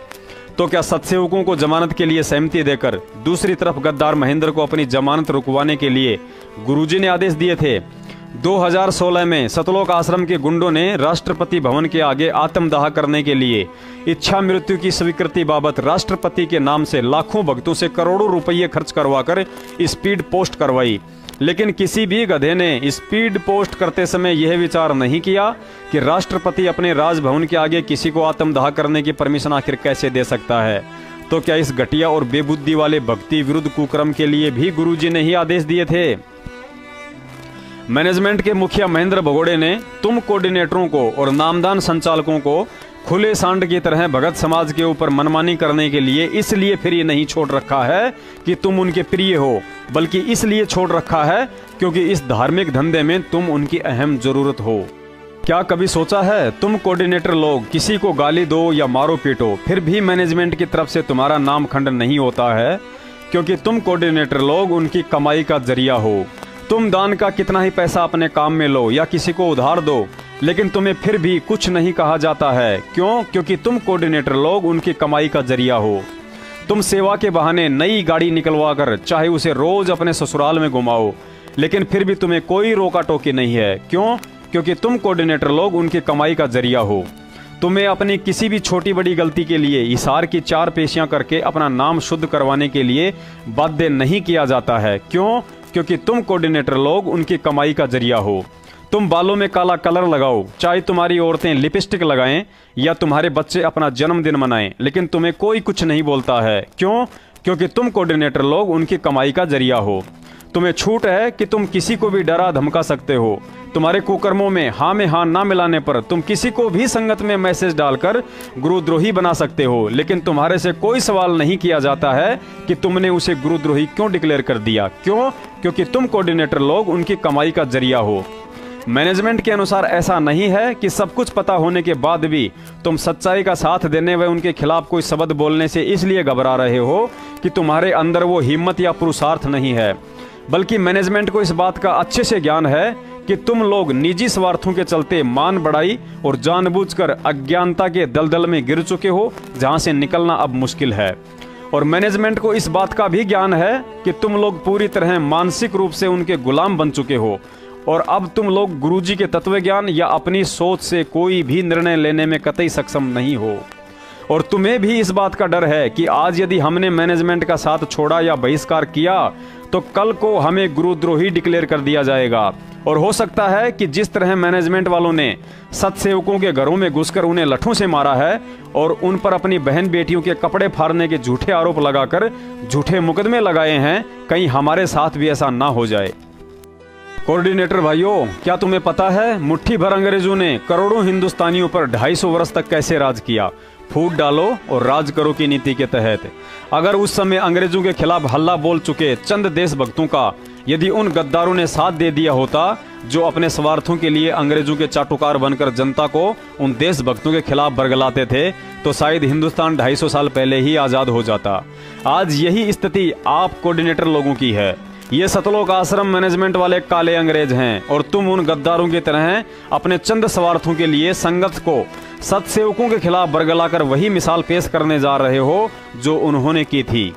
C: तो क्या सतसेवकों को जमानत के लिए सहमति देकर दूसरी तरफ गद्दार महेंद्र को अपनी जमानत रुकवाने के लिए गुरुजी ने आदेश दिए थे? 2016 में सतलोक आश्रम के गुंडों ने राष्ट्रपति भवन के आगे आत्मदाह करने के लिए इच्छा मृत्यु की स्वीकृति बाबत राष्ट्रपति के नाम से लाखों भक्तों से करोड़ों रुपये खर्च करवाकर स्पीड पोस्ट करवाई। लेकिन किसी भी गधे ने स्पीड पोस्ट करते समय यह विचार नहीं किया कि राष्ट्रपति अपने राजभवन के आगे किसी को आत्मदाह करने की परमिशन आखिर कैसे दे सकता है। तो क्या इस घटिया और बेबुद्धि वाले भक्ति विरुद्ध कुक्रम के लिए भी गुरुजी ने ही आदेश दिए थे? मैनेजमेंट के मुखिया महेंद्र भगोड़े ने तुम कोऑर्डिनेटरों को और नामदान संचालकों को खुले सांड की तरह भगत समाज के ऊपर मनमानी करने के लिए इसलिए फ्री नहीं छोड़ रखा है कि तुम उनके प्रिय हो, बल्कि इसलिए छोड़ रखा है क्योंकि इस धार्मिक धंधे में तुम उनकी अहम जरूरत हो। क्या कभी सोचा है तुम कोऑर्डिनेटर लोग किसी को गाली दो या मारो पीटो, फिर भी मैनेजमेंट की तरफ से तुम्हारा नाम खंडन नहीं होता है? क्योंकि तुम कोऑर्डिनेटर लोग उनकी कमाई का जरिया हो। तुम दान का कितना ही पैसा अपने काम में लो या किसी को उधार दो, लेकिन तुम्हें फिर भी कुछ नहीं कहा जाता है। क्यों? क्योंकि तुम कोऑर्डिनेटर लोग उनकी कमाई का जरिया हो। तुम सेवा के बहाने नई गाड़ी निकलवा कर चाहे उसे रोज अपने ससुराल में घुमाओ, लेकिन फिर भी तुम्हें कोई रोका टोकी नहीं है। क्यों? क्योंकि तुम कोऑर्डिनेटर लोग उनकी कमाई का जरिया हो। तुम्हें अपनी किसी भी छोटी बड़ी गलती के लिए हिसार की 4 पेशियां करके अपना नाम शुद्ध करवाने के लिए बाध्य नहीं किया जाता है। क्यों? क्योंकि तुम कोऑर्डिनेटर लोग उनकी कमाई का जरिया हो। तुम बालों में काला कलर लगाओ, चाहे तुम्हारी औरतें लिपस्टिक लगाएं या तुम्हारे बच्चे अपना जन्मदिन मनाएं, लेकिन तुम्हें कोई कुछ नहीं बोलता है। क्यों? क्योंकि तुम कोऑर्डिनेटर लोग उनकी कमाई का जरिया हो। तुम्हें छूट है कि तुम किसी को भी डरा धमका सकते हो। तुम्हारे कुकर्मों में हाँ ना मिलाने पर तुम किसी को भी संगत में मैसेज डालकर गुरुद्रोही बना सकते हो, लेकिन तुम्हारे से कोई सवाल नहीं किया जाता है कि तुमने उसे गुरुद्रोही क्यों डिक्लेयर कर दिया। क्यों? क्योंकि तुम कोऑर्डिनेटर लोग उनकी कमाई का जरिया हो। मैनेजमेंट के अनुसार ऐसा नहीं है कि सब कुछ पता होने के बाद भी तुम सच्चाई का साथ देने व उनके खिलाफ कोई शब्द बोलने से इसलिए घबरा रहे हो कि तुम्हारे अंदर वो हिम्मत या पुरुषार्थ नहीं है, बल्कि मैनेजमेंट को इस बात का अच्छे से ज्ञान है कि तुम लोग निजी स्वार्थों के चलते मान बढ़ाई और जानबूझकर अज्ञानता के दलदल में गिर चुके हो, जहां से निकलना अब मुश्किल है। और मैनेजमेंट को इस बात का भी ज्ञान है कि तुम लोग पूरी तरह मानसिक रूप से उनके गुलाम बन चुके हो और अब तुम लोग गुरुजी के तत्व ज्ञान या अपनी सोच से कोई भी निर्णय लेने में कतई सक्षम नहीं हो। और तुम्हें भी इस बात का डर है कि आज यदि हमने मैनेजमेंट का साथ छोड़ा या बहिष्कार किया तो कल को हमें गुरुद्रोही डिक्लेयर कर दिया जाएगा। और हो सकता है कि जिस तरह मैनेजमेंट वालों ने सतसेवकों के घरों में घुसकर उन्हें लठों से मारा है और उन पर अपनी बहन बेटियों के कपड़े फाड़ने के झूठे आरोप लगाकर झूठे मुकदमे लगाए हैं, कहीं हमारे साथ भी ऐसा ना हो जाए। कोऑर्डिनेटर भाइयों, क्या तुम्हें पता है मुट्ठी भर अंग्रेजों ने करोड़ों हिंदुस्तानियों पर 250 वर्ष तक कैसे राज किया? फूट डालो और राज करो की नीति के तहत। अगर उस समय अंग्रेजों के खिलाफ हल्ला बोल चुके चंद देशभक्तों का यदि उन गद्दारों ने साथ दे दिया होता जो अपने स्वार्थों के लिए अंग्रेजों के चाटुकार बनकर जनता को उन देशभक्तों के खिलाफ बरगलाते थे, तो शायद हिंदुस्तान 250 साल पहले ही आजाद हो जाता। आज यही स्थिति आप कोऑर्डिनेटर लोगों की है। ये सतलोक आश्रम मैनेजमेंट वाले काले अंग्रेज हैं और तुम उन गद्दारों की तरह अपने चंद स्वार्थों के लिए संगत को सतसेवकों के खिलाफ बरगलाकर वही मिसाल पेश करने जा रहे हो जो उन्होंने की थी।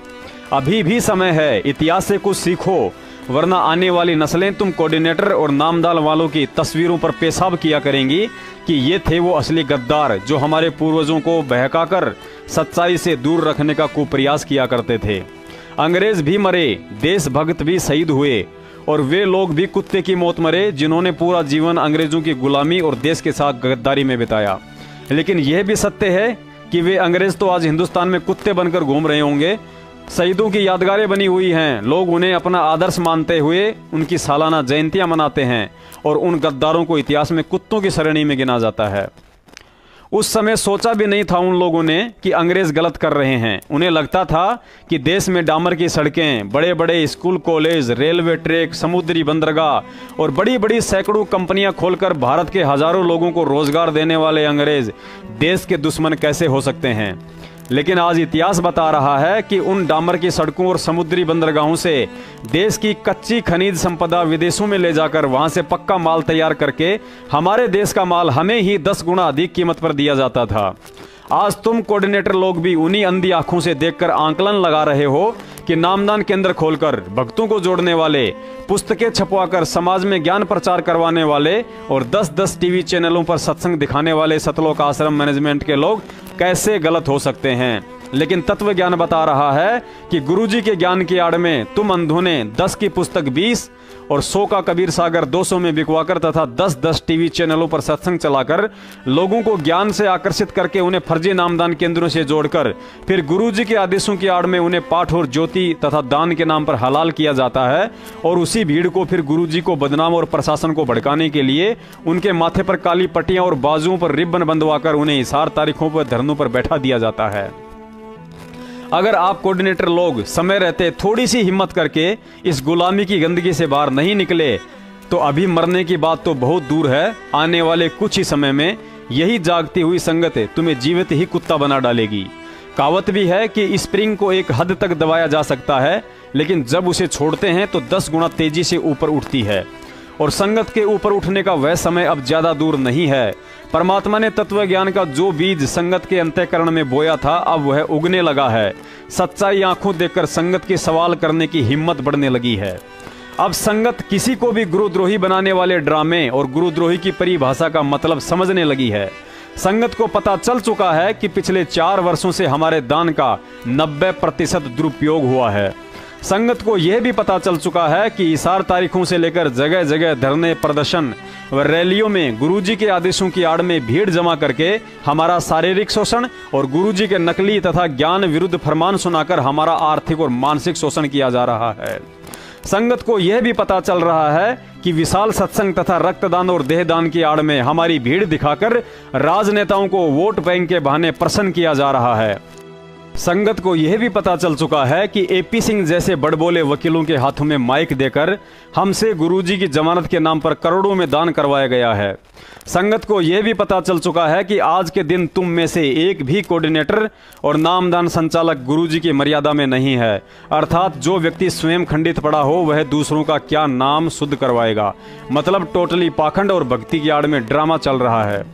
C: अभी भी समय है, इतिहास से कुछ सीखो, वरना आने वाली नस्लें तुम कोऑर्डिनेटर और नामदाल वालों की तस्वीरों पर पेशाब किया करेंगी कि ये थे वो असली गद्दार जो हमारे पूर्वजों को बहकाकर सच्चाई से दूर रखने का कुप्रयास किया करते थे। अंग्रेज भी मरे, देशभक्त भी शहीद हुए और वे लोग भी कुत्ते की मौत मरे जिन्होंने पूरा जीवन अंग्रेजों की गुलामी और देश के साथ गद्दारी में बिताया। लेकिन यह भी सत्य है कि वे अंग्रेज तो आज हिंदुस्तान में कुत्ते बनकर घूम रहे होंगे, शहीदों की यादगारें बनी हुई हैं। लोग उन्हें अपना आदर्श मानते हुए उनकी सालाना जयंतियां मनाते हैं और उन गद्दारों को इतिहास में कुत्तों की श्रेणी में गिना जाता है। उस समय सोचा भी नहीं था उन लोगों ने कि अंग्रेज गलत कर रहे हैं। उन्हें लगता था कि देश में डामर की सड़कें, बड़े बड़े स्कूल कॉलेज, रेलवे ट्रैक, समुद्री बंदरगाह और बड़ी बड़ी सैकड़ों कंपनियां खोलकर भारत के हजारों लोगों को रोजगार देने वाले अंग्रेज देश के दुश्मन कैसे हो सकते हैं। लेकिन आज इतिहास बता रहा है कि उन डामर की सड़कों और समुद्री बंदरगाहों से देश की कच्ची खनिज संपदा विदेशों में ले जाकर वहां से पक्का माल तैयार करके हमारे देश का माल हमें ही 10 गुना अधिक कीमत पर दिया जाता था। आज तुम कोऑर्डिनेटर लोग भी उन्हीं अंधी आंखों से देखकर आंकलन लगा रहे हो कि नामदान केंद्र खोलकर भक्तों को जोड़ने वाले, पुस्तकें छपवाकर समाज में ज्ञान प्रचार करवाने वाले और 10-10 टीवी चैनलों पर सत्संग दिखाने वाले सतलोक आश्रम मैनेजमेंट के लोग कैसे गलत हो सकते हैं। लेकिन तत्व ज्ञान बता रहा है कि गुरुजी के ज्ञान की आड़ में तुम अंधों ने 10 की पुस्तक 20 और 100 का कबीर सागर 200 में बिकवाकर तथा 10-10 टीवी चैनलों पर सत्संग चलाकर लोगों को ज्ञान से आकर्षित करके उन्हें फर्जी नामदान केंद्रों से जोड़कर फिर गुरुजी के आदेशों की आड़ में उन्हें पाठ और ज्योति तथा दान के नाम पर हलाल किया जाता है और उसी भीड़ को फिर गुरुजी को बदनाम और प्रशासन को भड़काने के लिए उनके माथे पर काली पट्टियां और बाजुओं पर रिबन बंधवाकर उन्हें हिसार तारीखों पर धरनों पर बैठा दिया जाता है। अगर आप कोऑर्डिनेटर लोग समय रहते थोड़ी सी हिम्मत करके इस गुलामी की गंदगी से बाहर नहीं निकले तो अभी मरने की बात तो बहुत दूर है, आने वाले कुछ ही समय में यही जागती हुई संगत तुम्हें जीवित ही कुत्ता बना डालेगी। कहावत भी है कि स्प्रिंग को एक हद तक दबाया जा सकता है, लेकिन जब उसे छोड़ते हैं तो 10 गुना तेजी से ऊपर उठती है। और संगत के ऊपर उठने का वह समय अब ज्यादा दूर नहीं है। परमात्मा ने तत्व ज्ञान का जो बीज संगत के अंतःकरण में बोया था अब वह उगने लगा है। सच्चाई आंखों देखकर संगत के सवाल करने की हिम्मत बढ़ने लगी है। अब संगत किसी को भी गुरुद्रोही बनाने वाले ड्रामे और गुरुद्रोही की परिभाषा का मतलब समझने लगी है। संगत को पता चल चुका है कि पिछले 4 वर्षों से हमारे दान का 90% दुरुपयोग हुआ है। संगत को यह भी पता चल चुका है कि इशार तारीखों से लेकर जगह जगह धरने, प्रदर्शन व रैलियों में गुरुजी के आदेशों की आड़ में भीड़ जमा करके हमारा शारीरिक शोषण और गुरुजी के नकली तथा ज्ञान विरुद्ध फरमान सुनाकर हमारा आर्थिक और मानसिक शोषण किया जा रहा है। संगत को यह भी पता चल रहा है कि विशाल सत्संग तथा रक्तदान और देहदान की आड़ में हमारी भीड़ दिखाकर राजनेताओं को वोट बैंक के बहाने प्रसन्न किया जा रहा है। संगत को यह भी पता चल चुका है कि एपी सिंह जैसे बड़बोले वकीलों के हाथों में माइक देकर हमसे गुरुजी की जमानत के नाम पर करोड़ों में दान करवाया गया है। संगत को यह भी पता चल चुका है कि आज के दिन तुम में से एक भी कोऑर्डिनेटर और नामदान संचालक गुरुजी की मर्यादा में नहीं है। अर्थात जो व्यक्ति स्वयं खंडित पड़ा हो वह दूसरों का क्या नाम शुद्ध करवाएगा। मतलब टोटली पाखंड और भक्ति की आड़ में ड्रामा चल रहा है।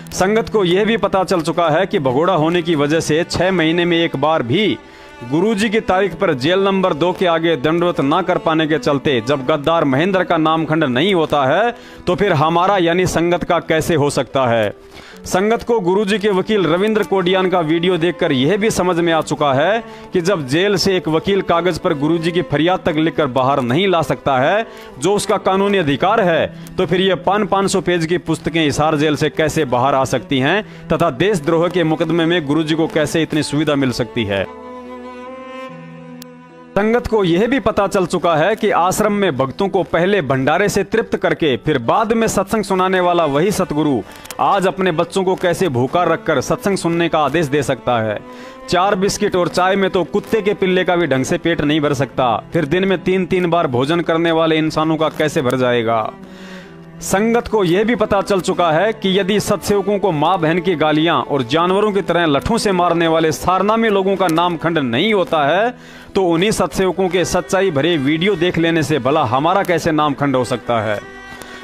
C: संगत को यह भी पता चल चुका है कि भगोड़ा होने की वजह से 6 महीने में एक बार भी गुरुजी की तारीख पर जेल नंबर 2 के आगे दंडवत ना कर पाने के चलते जब गद्दार महेंद्र का नामखंड नहीं होता है तो फिर हमारा यानी संगत का कैसे हो सकता है। संगत को गुरुजी के वकील रविंद्र कोडियान का वीडियो देखकर यह भी समझ में आ चुका है कि जब जेल से एक वकील कागज पर गुरुजी की फरियाद तक लिखकर बाहर नहीं ला सकता है जो उसका कानूनी अधिकार है, तो फिर ये 500 पेज की पुस्तकें हिसार जेल से कैसे बाहर आ सकती हैं तथा देशद्रोह के मुकदमे में गुरुजी को कैसे इतनी सुविधा मिल सकती है। संगत को यह भी पता चल चुका है कि आश्रम में भक्तों को पहले भंडारे से तृप्त करके फिर बाद में सत्संग सुनाने वाला वही सतगुरु आज अपने बच्चों को कैसे भूखा रखकर सत्संग सुनने का आदेश दे सकता है। 4 बिस्किट और चाय में तो कुत्ते के पिल्ले का भी ढंग से पेट नहीं भर सकता, फिर दिन में 3-3 बार भोजन करने वाले इंसानों का कैसे भर जाएगा। संगत को यह भी पता चल चुका है कि यदि सत्सेवकों को माँ बहन की गालियां और जानवरों की तरह लठों से मारने वाले सारनामी लोगों का नामखंड नहीं होता है तो उन्हीं सत्सेवकों के सच्चाई भरे वीडियो देख लेने से भला हमारा कैसे नामखंड हो सकता है।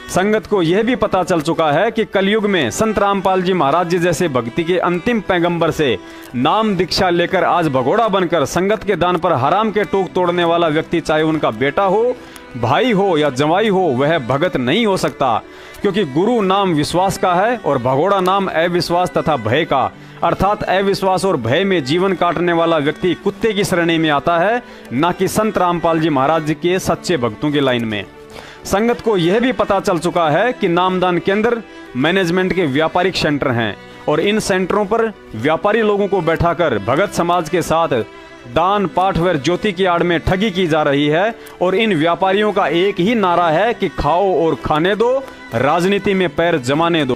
C: संगत को यह भी पता चल चुका है कि कलयुग में संत रामपाल जी महाराज जी जैसे भक्ति के अंतिम पैगंबर से नाम दीक्षा लेकर आज भगोड़ा बनकर संगत के दान पर हराम के टोक तोड़ने वाला व्यक्ति चाहे उनका बेटा हो, भाई हो या जवाई हो वह भगत नहीं हो सकता, क्योंकि गुरु नाम विश्वास का है और भगोड़ा नाम अविश्वास तथा भय का। अर्थात अविश्वास और भय में जीवन काटने वाला व्यक्ति कुत्ते की श्रेणी में आता है, न कि संत रामपाल जी महाराज जी के सच्चे भक्तों की लाइन में। संगत को यह भी पता चल चुका है कि नामदान केंद्र मैनेजमेंट के व्यापारिक सेंटर हैं और इन सेंटरों पर व्यापारी लोगों को बैठाकर भगत समाज के साथ दान, पाठ व ज्योति की आड़ में ठगी की जा रही है और इन व्यापारियों का एक ही नारा है कि खाओ और खाने दो, राजनीति में पैर जमाने दो।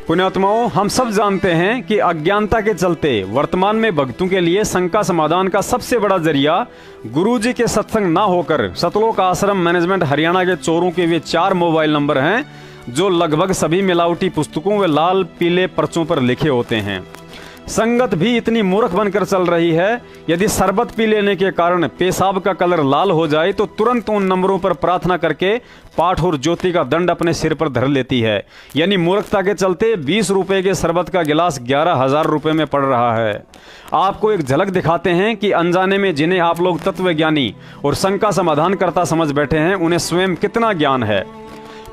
C: पुण्यात्माओं, हम सब जानते हैं कि अज्ञानता के चलते वर्तमान में भक्तों के लिए शंका समाधान का सबसे बड़ा जरिया गुरुजी के सत्संग ना होकर सतलोक आश्रम मैनेजमेंट हरियाणा के चोरों के वे 4 मोबाइल नंबर हैं जो लगभग सभी मिलावटी पुस्तकों व लाल पीले पर्चों पर लिखे होते हैं। संगत भी इतनी मूर्ख बनकर चल रही है, यदि शरबत पी लेने के कारण पेशाब का कलर लाल हो जाए तो तुरंत उन नंबरों पर प्रार्थना करके पाठ और ज्योति का दंड अपने सिर पर धर लेती है। यानी मूर्खता के चलते 20 रुपए के शरबत का गिलास 11,000 रुपए में पड़ रहा है। आपको एक झलक दिखाते हैं कि अनजाने में जिन्हें आप लोग तत्वज्ञानी और शंका समाधान करता समझ बैठे हैं, उन्हें स्वयं कितना ज्ञान है।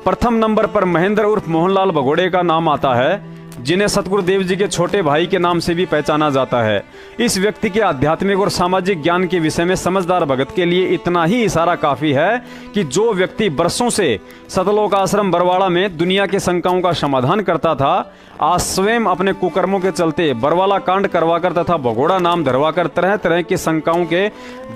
C: प्रथम नंबर पर महेंद्र उर्फ मोहनलाल भगोड़े का नाम आता है, जिन्हें सतगुरुदेव जी के छोटे भाई के नाम से भी पहचाना जाता है। इस व्यक्ति के आध्यात्मिक और सामाजिक ज्ञान के विषय में समझदार भगत के लिए इतना ही इशारा काफी है कि जो व्यक्ति बरसों से सतलोक आश्रम बरवाड़ा में दुनिया के शंकाओं का समाधान करता था, आज स्वयं अपने कुकर्मों के चलते बरवाला कांड करवाकर तथा भगोड़ा नाम धरवाकर तरह तरह की शंकाओं के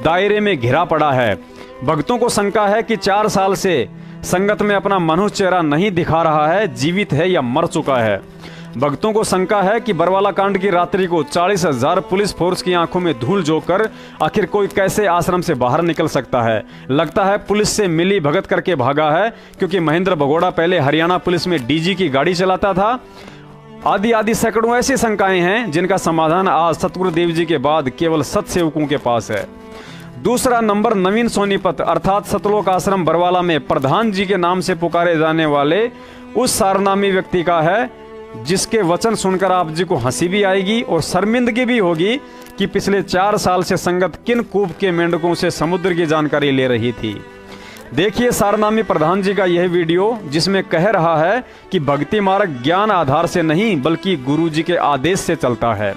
C: दायरे में घिरा पड़ा है। भक्तों को शंका है कि 4 साल से संगत में अपना मनुष्य चेहरा नहीं दिखा रहा है, जीवित है या मर चुका है। भक्तों को शंका है कि बरवाला कांड की रात्रि को 40,000 पुलिस फोर्स की आंखों में धूल झोंककर आखिर कोई कैसे आश्रम से बाहर निकल सकता है। लगता है पुलिस से मिली भगत करके भागा है, क्योंकि महेंद्र भगोड़ा पहले हरियाणा पुलिस में डीजी की गाड़ी चलाता था। आदि सैकड़ों ऐसी शंकाएं हैं जिनका समाधान आज सतगुरुदेव जी के बाद केवल सत्सेवकों के पास है। दूसरा नंबर नवीन सोनीपत अर्थात सतलोक आश्रम बरवाला में प्रधान जी के नाम से पुकारे जाने वाले उस सारनामी व्यक्ति का है, जिसके वचन सुनकर आप जी को हंसी भी आएगी और शर्मिंदगी भी होगी कि पिछले 4 साल से संगत किन कूप के मेंढकों से समुद्र की जानकारी ले रही थी। देखिए सारनामी प्रधान जी का यह वीडियो, जिसमें कह रहा है कि भक्ति मार्ग ज्ञान आधार से नहीं बल्कि गुरु जी के आदेश से चलता है।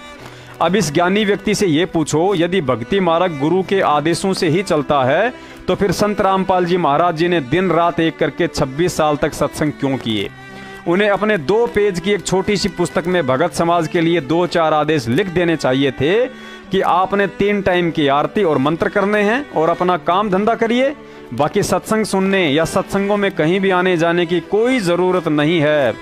C: अब इस ज्ञानी व्यक्ति से ये पूछो, यदि भक्ति मार्ग गुरु के आदेशों से ही चलता है तो फिर संत रामपाल जी महाराज जी ने दिन रात एक करके 26 साल तक सत्संग क्यों किए? उन्हें अपने 2 पेज की एक छोटी सी पुस्तक में भगत समाज के लिए 2-4 आदेश लिख देने चाहिए थे कि आपने 3 टाइम की आरती और मंत्र करने हैं और अपना काम धंधा करिए, बाकी सत्संग सुनने या सत्संगों में कहीं भी आने जाने की कोई जरूरत नहीं है,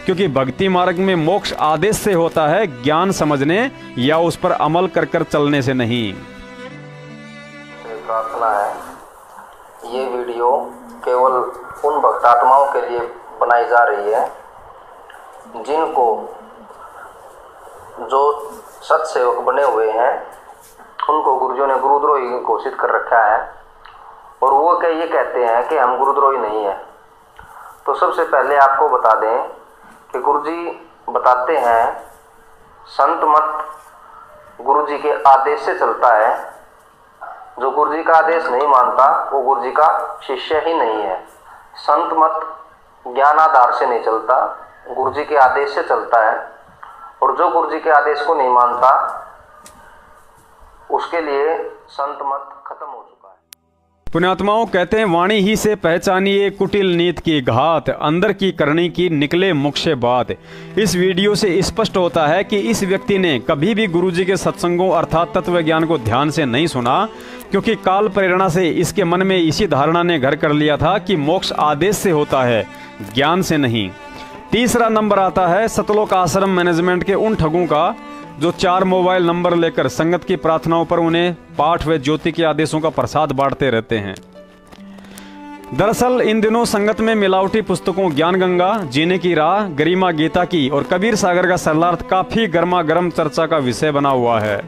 C: क्योंकि भक्ति मार्ग में मोक्ष आदेश से होता है, ज्ञान समझने या उस पर अमल कर कर चलने से नहीं।
H: प्रार्थना है, ये वीडियो केवल उन भक्तात्माओं के लिए बनाई जा रही है जिनको जो सत्सेवक बने हुए हैं उनको गुरुजों ने गुरुद्रोही घोषित कर रखा है और वो ये कहते हैं कि हम गुरुद्रोही नहीं है। तो सबसे पहले आपको बता दें कि गुरुजी बताते हैं संत मत गुरुजी के आदेश से चलता है। जो गुरुजी का आदेश नहीं मानता वो गुरुजी का शिष्य ही नहीं है। संत मत ज्ञानाधार से नहीं चलता, गुरुजी के आदेश से चलता है और जो गुरुजी के आदेश को नहीं मानता उसके लिए संत मत खत्म हो चुका है।
C: पुण्यात्माओं कहते हैं, वाणी ही से पहचानिए कुटिल नीत की घात, अंदर की करनी की निकले मुख से बात। इस वीडियो से स्पष्ट होता है कि इस व्यक्ति ने कभी भी गुरुजी के सत्संगों अर्थात तत्व ज्ञान को ध्यान से नहीं सुना, क्योंकि काल प्रेरणा से इसके मन में इसी धारणा ने घर कर लिया था कि मोक्ष आदेश से होता है, ज्ञान से नहीं। तीसरा नंबर आता है सतलोक आश्रम मैनेजमेंट के उन ठगों का जो 4 मोबाइल नंबर लेकर संगत की प्रार्थनाओं पर उन्हें पाठ व ज्योति के आदेशों का प्रसाद बांटते रहते हैं। दरअसल इन दिनों संगत में मिलावटी पुस्तकों ज्ञान गंगा, जीने की राह, गरिमा गीता की और कबीर सागर का सरलार्थ काफी गर्मा गर्म चर्चा का विषय बना हुआ है।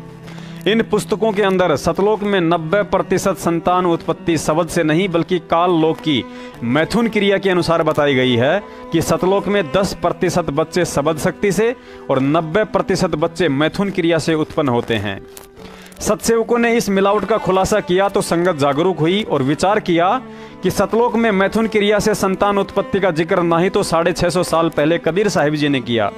C: इन पुस्तकों के अंदर सतलोक में 90% संतान उत्पत्ति शब्द से नहीं बल्कि काल लोक की मैथुन क्रिया के अनुसार बताई गई है कि सतलोक में 10% बच्चे शब्द शक्ति से और 90% बच्चे मैथुन क्रिया से उत्पन्न होते हैं। सत्सेवकों ने इस मिलावट का खुलासा किया तो संगत जागरूक हुई और विचार किया कि सतलोक में मैथुन क्रिया से संतान उत्पत्ति का जिक्र ना ही तो 650 साल पहले कबीर साहिब जी ने किया,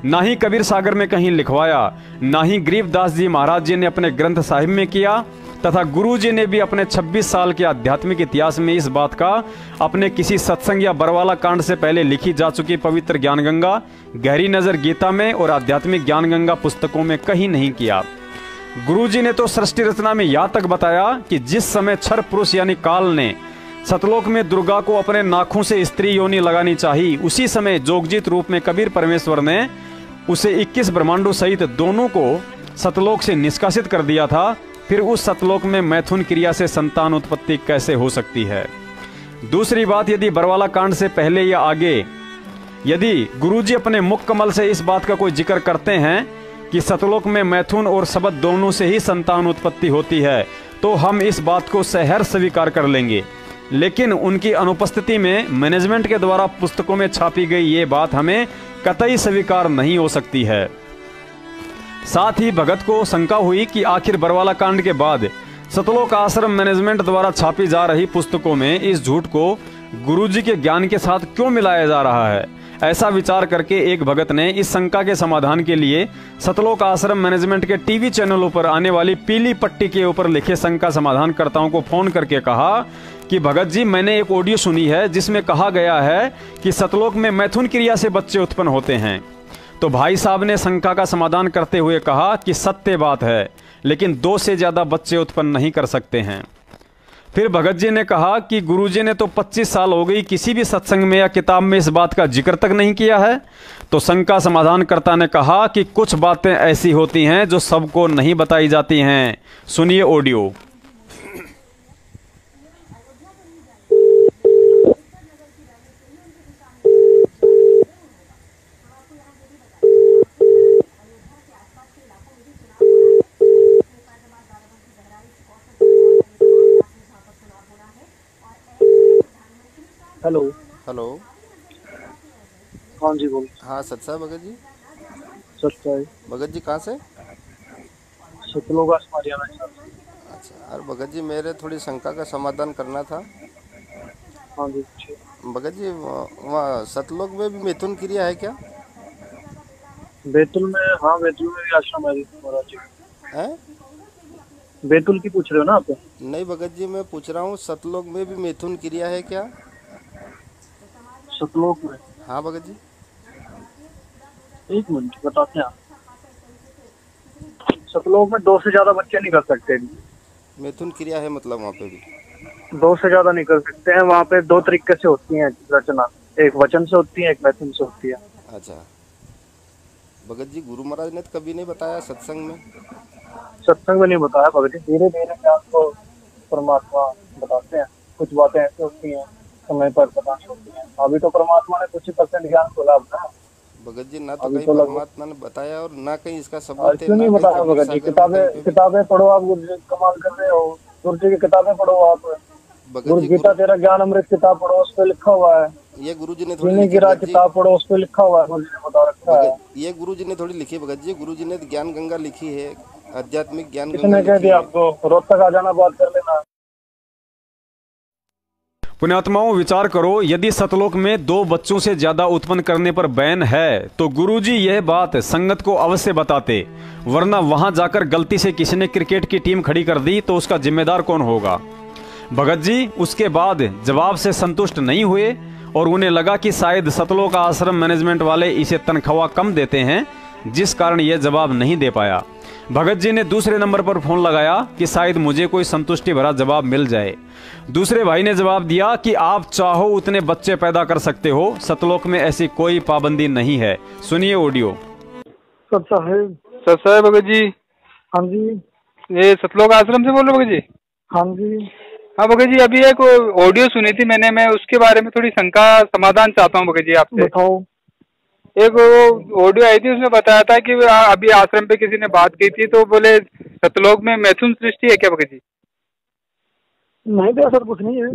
C: ना ही कबीर सागर में कहीं लिखवाया, ना ही गरीबदास जी महाराज जी ने अपने ग्रंथ साहिब में किया, तथा गुरु जी ने भी अपने 26 साल के आध्यात्मिक इतिहास में इस बात का अपने किसी सत्संग या बरवाला कांड से पहले लिखी जा चुकी पवित्र ज्ञान गंगा, गहरी नजर गीता में और आध्यात्मिक ज्ञान गंगा पुस्तकों में कहीं नहीं किया। गुरुजी ने तो सृष्टि रचना में यहाँ तक बताया कि जिस समय क्षर पुरुष यानी काल ने सतलोक में दुर्गा को अपने नाखों से स्त्री योनि लगानी चाहिए, उसी समय जोगजीत रूप में कबीर परमेश्वर ने उसे 21 ब्रह्मांडों सहित दोनों को सतलोक से निष्कासित कर दिया था। फिर उस सतलोक में मैथुन क्रिया से संतान उत्पत्ति कैसे हो सकती है। दूसरी बात, यदि बरवाला कांड से पहले या आगे यदि गुरुजी अपने मुख कमल से इस बात का कोई जिक्र करते हैं कि सतलोक में मैथुन और शबद दोनों से ही संतान उत्पत्ति होती है, तो हम इस बात को सहर्ष स्वीकार कर लेंगे। लेकिन उनकी अनुपस्थिति में मैनेजमेंट के द्वारा पुस्तकों में छापी गई ये बात हमें कतई स्वीकार नहीं हो सकती है। साथ ही भगत को शंका हुई कि आखिर बरवाला कांड के बाद सतलोक आश्रम मैनेजमेंट द्वारा छापी जा रही पुस्तकों में इस झूठ को गुरुजी के ज्ञान के साथ क्यों मिलाया जा रहा है। ऐसा विचार करके एक भगत ने इस शंका के समाधान के लिए सतलोक आश्रम मैनेजमेंट के टीवी चैनलों पर आने वाली पीली पट्टी के ऊपर लिखे शंका समाधानकर्ताओं को फोन करके कहा कि भगत जी, मैंने एक ऑडियो सुनी है जिसमें कहा गया है कि सतलोक में मैथुन क्रिया से बच्चे उत्पन्न होते हैं। तो भाई साहब ने शंका का समाधान करते हुए कहा कि सत्य बात है, लेकिन 2 से ज्यादा बच्चे उत्पन्न नहीं कर सकते हैं। फिर भगत जी ने कहा कि गुरुजी ने तो 25 साल हो गई किसी भी सत्संग में या किताब में इस बात का जिक्र तक नहीं किया है। तो शंका समाधानकर्ता ने कहा कि कुछ बातें ऐसी होती हैं जो सबको नहीं बताई जाती हैं। सुनिए ऑडियो।
I: Hello
J: hello.
I: हाँ जी बोल।
J: हाँ सत्सा भगत जी।
I: सत्सा है
J: भगत जी, कहाँ से?
I: सतलोक हरियाणा।
J: अच्छा, और भगत जी मेरे थोड़ी शंका का समाधान करना था।
I: हाँ जी।
J: भगत जी, वहाँ सतलोक में भी मैथुन क्रिया है क्या?
I: बैतुल में? हाँ, बैतुल में भी आश्रम है महाराज जी।
J: हैं?
I: बैतुल की पूछ रहे हो ना आप?
J: नहीं भगत जी, मैं पूछ रहा हूँ सतलोक में भी मैथुन क्रिया है क्या?
I: सतलोक में?
J: हाँ भगत जी।
I: एक मिनट बताते हैं। सतलोक में 2 से ज्यादा बच्चे नहीं कर सकते।
J: मैथुन क्रिया है मतलब वहाँ पे भी
I: 2 से ज्यादा नहीं कर सकते हैं। वहाँ पे 2 तरीके से होती है रचना, एक वचन से होती है, एक मैथुन से होती है।
J: अच्छा भगत जी, गुरु महाराज ने तो कभी नहीं बताया सत्संग में?
I: सत्संग में नहीं बताया भगत जी। धीरे धीरे आपको परमात्मा बताते हैं। कुछ बातें ऐसी होती हैं समय पर पता नहीं होती है। अभी तो परमात्मा ने कुछ ही % ज्ञान खोला अपना।
J: भगत जी, ना तो कहीं परमात्मा ने बताया और ना कहीं इसका सबूत है।
I: क्यों नहीं बताया भगत जी? किताबें पढ़ो आप। गुरु जी कमाल कर रहे हो। गुरु जी की किताबें पढ़ो आप। गुरु गीता तेरा ज्ञान अमृत किताब पढ़ो, उस पर लिखा हुआ है।
J: ये गुरु जी ने
I: थोड़ी गिरा किताब पढ़ो, उस पर लिखा हुआ है। गुरु जी ने बता रखा है।
J: ये गुरु जी ने थोड़ी लिखी है भगत जी। गुरु जी ने ज्ञान गंगा लिखी है, आध्यात्मिक ज्ञान गंगा।
I: किसने कह दिया आपको? रोहतक आ जाना, बात कर लेना।
C: पुण्यात्माओं, विचार करो, यदि सतलोक में 2 बच्चों से ज्यादा उत्पन्न करने पर बैन है तो गुरुजी यह बात संगत को अवश्य बताते, वरना वहां जाकर गलती से किसी ने क्रिकेट की टीम खड़ी कर दी तो उसका जिम्मेदार कौन होगा। भगत जी उसके बाद जवाब से संतुष्ट नहीं हुए और उन्हें लगा कि शायद सतलोक आश्रम मैनेजमेंट वाले इसे तनख्वाह कम देते हैं, जिस कारण यह जवाब नहीं दे पाया। भगत जी ने दूसरे नंबर पर फोन लगाया कि शायद मुझे कोई संतुष्टि भरा जवाब मिल जाए। दूसरे भाई ने जवाब दिया कि आप चाहो उतने बच्चे पैदा कर सकते हो, सतलोक में ऐसी कोई पाबंदी नहीं है। सुनिए ऑडियो।
I: सत्सा है
K: भगत जी।
I: हाँ जी।
K: ये सतलोक आश्रम से बोल रहे भगत जी?
I: हाँ जी।
K: हाँ भगत जी, अभी एक ऑडियो सुनी थी मैंने, मैं उसके बारे में थोड़ी शंका समाधान चाहता हूँ भगत जी आपसे।
I: बताओ।
K: एक ऑडियो आई थी, उसमें बताया था कि अभी आश्रम पे किसी ने बात की थी तो बोले सतलोक में मैथुन सृष्टि है क्या भगत जी?
I: नहीं तो ऐसा कुछ नहीं है।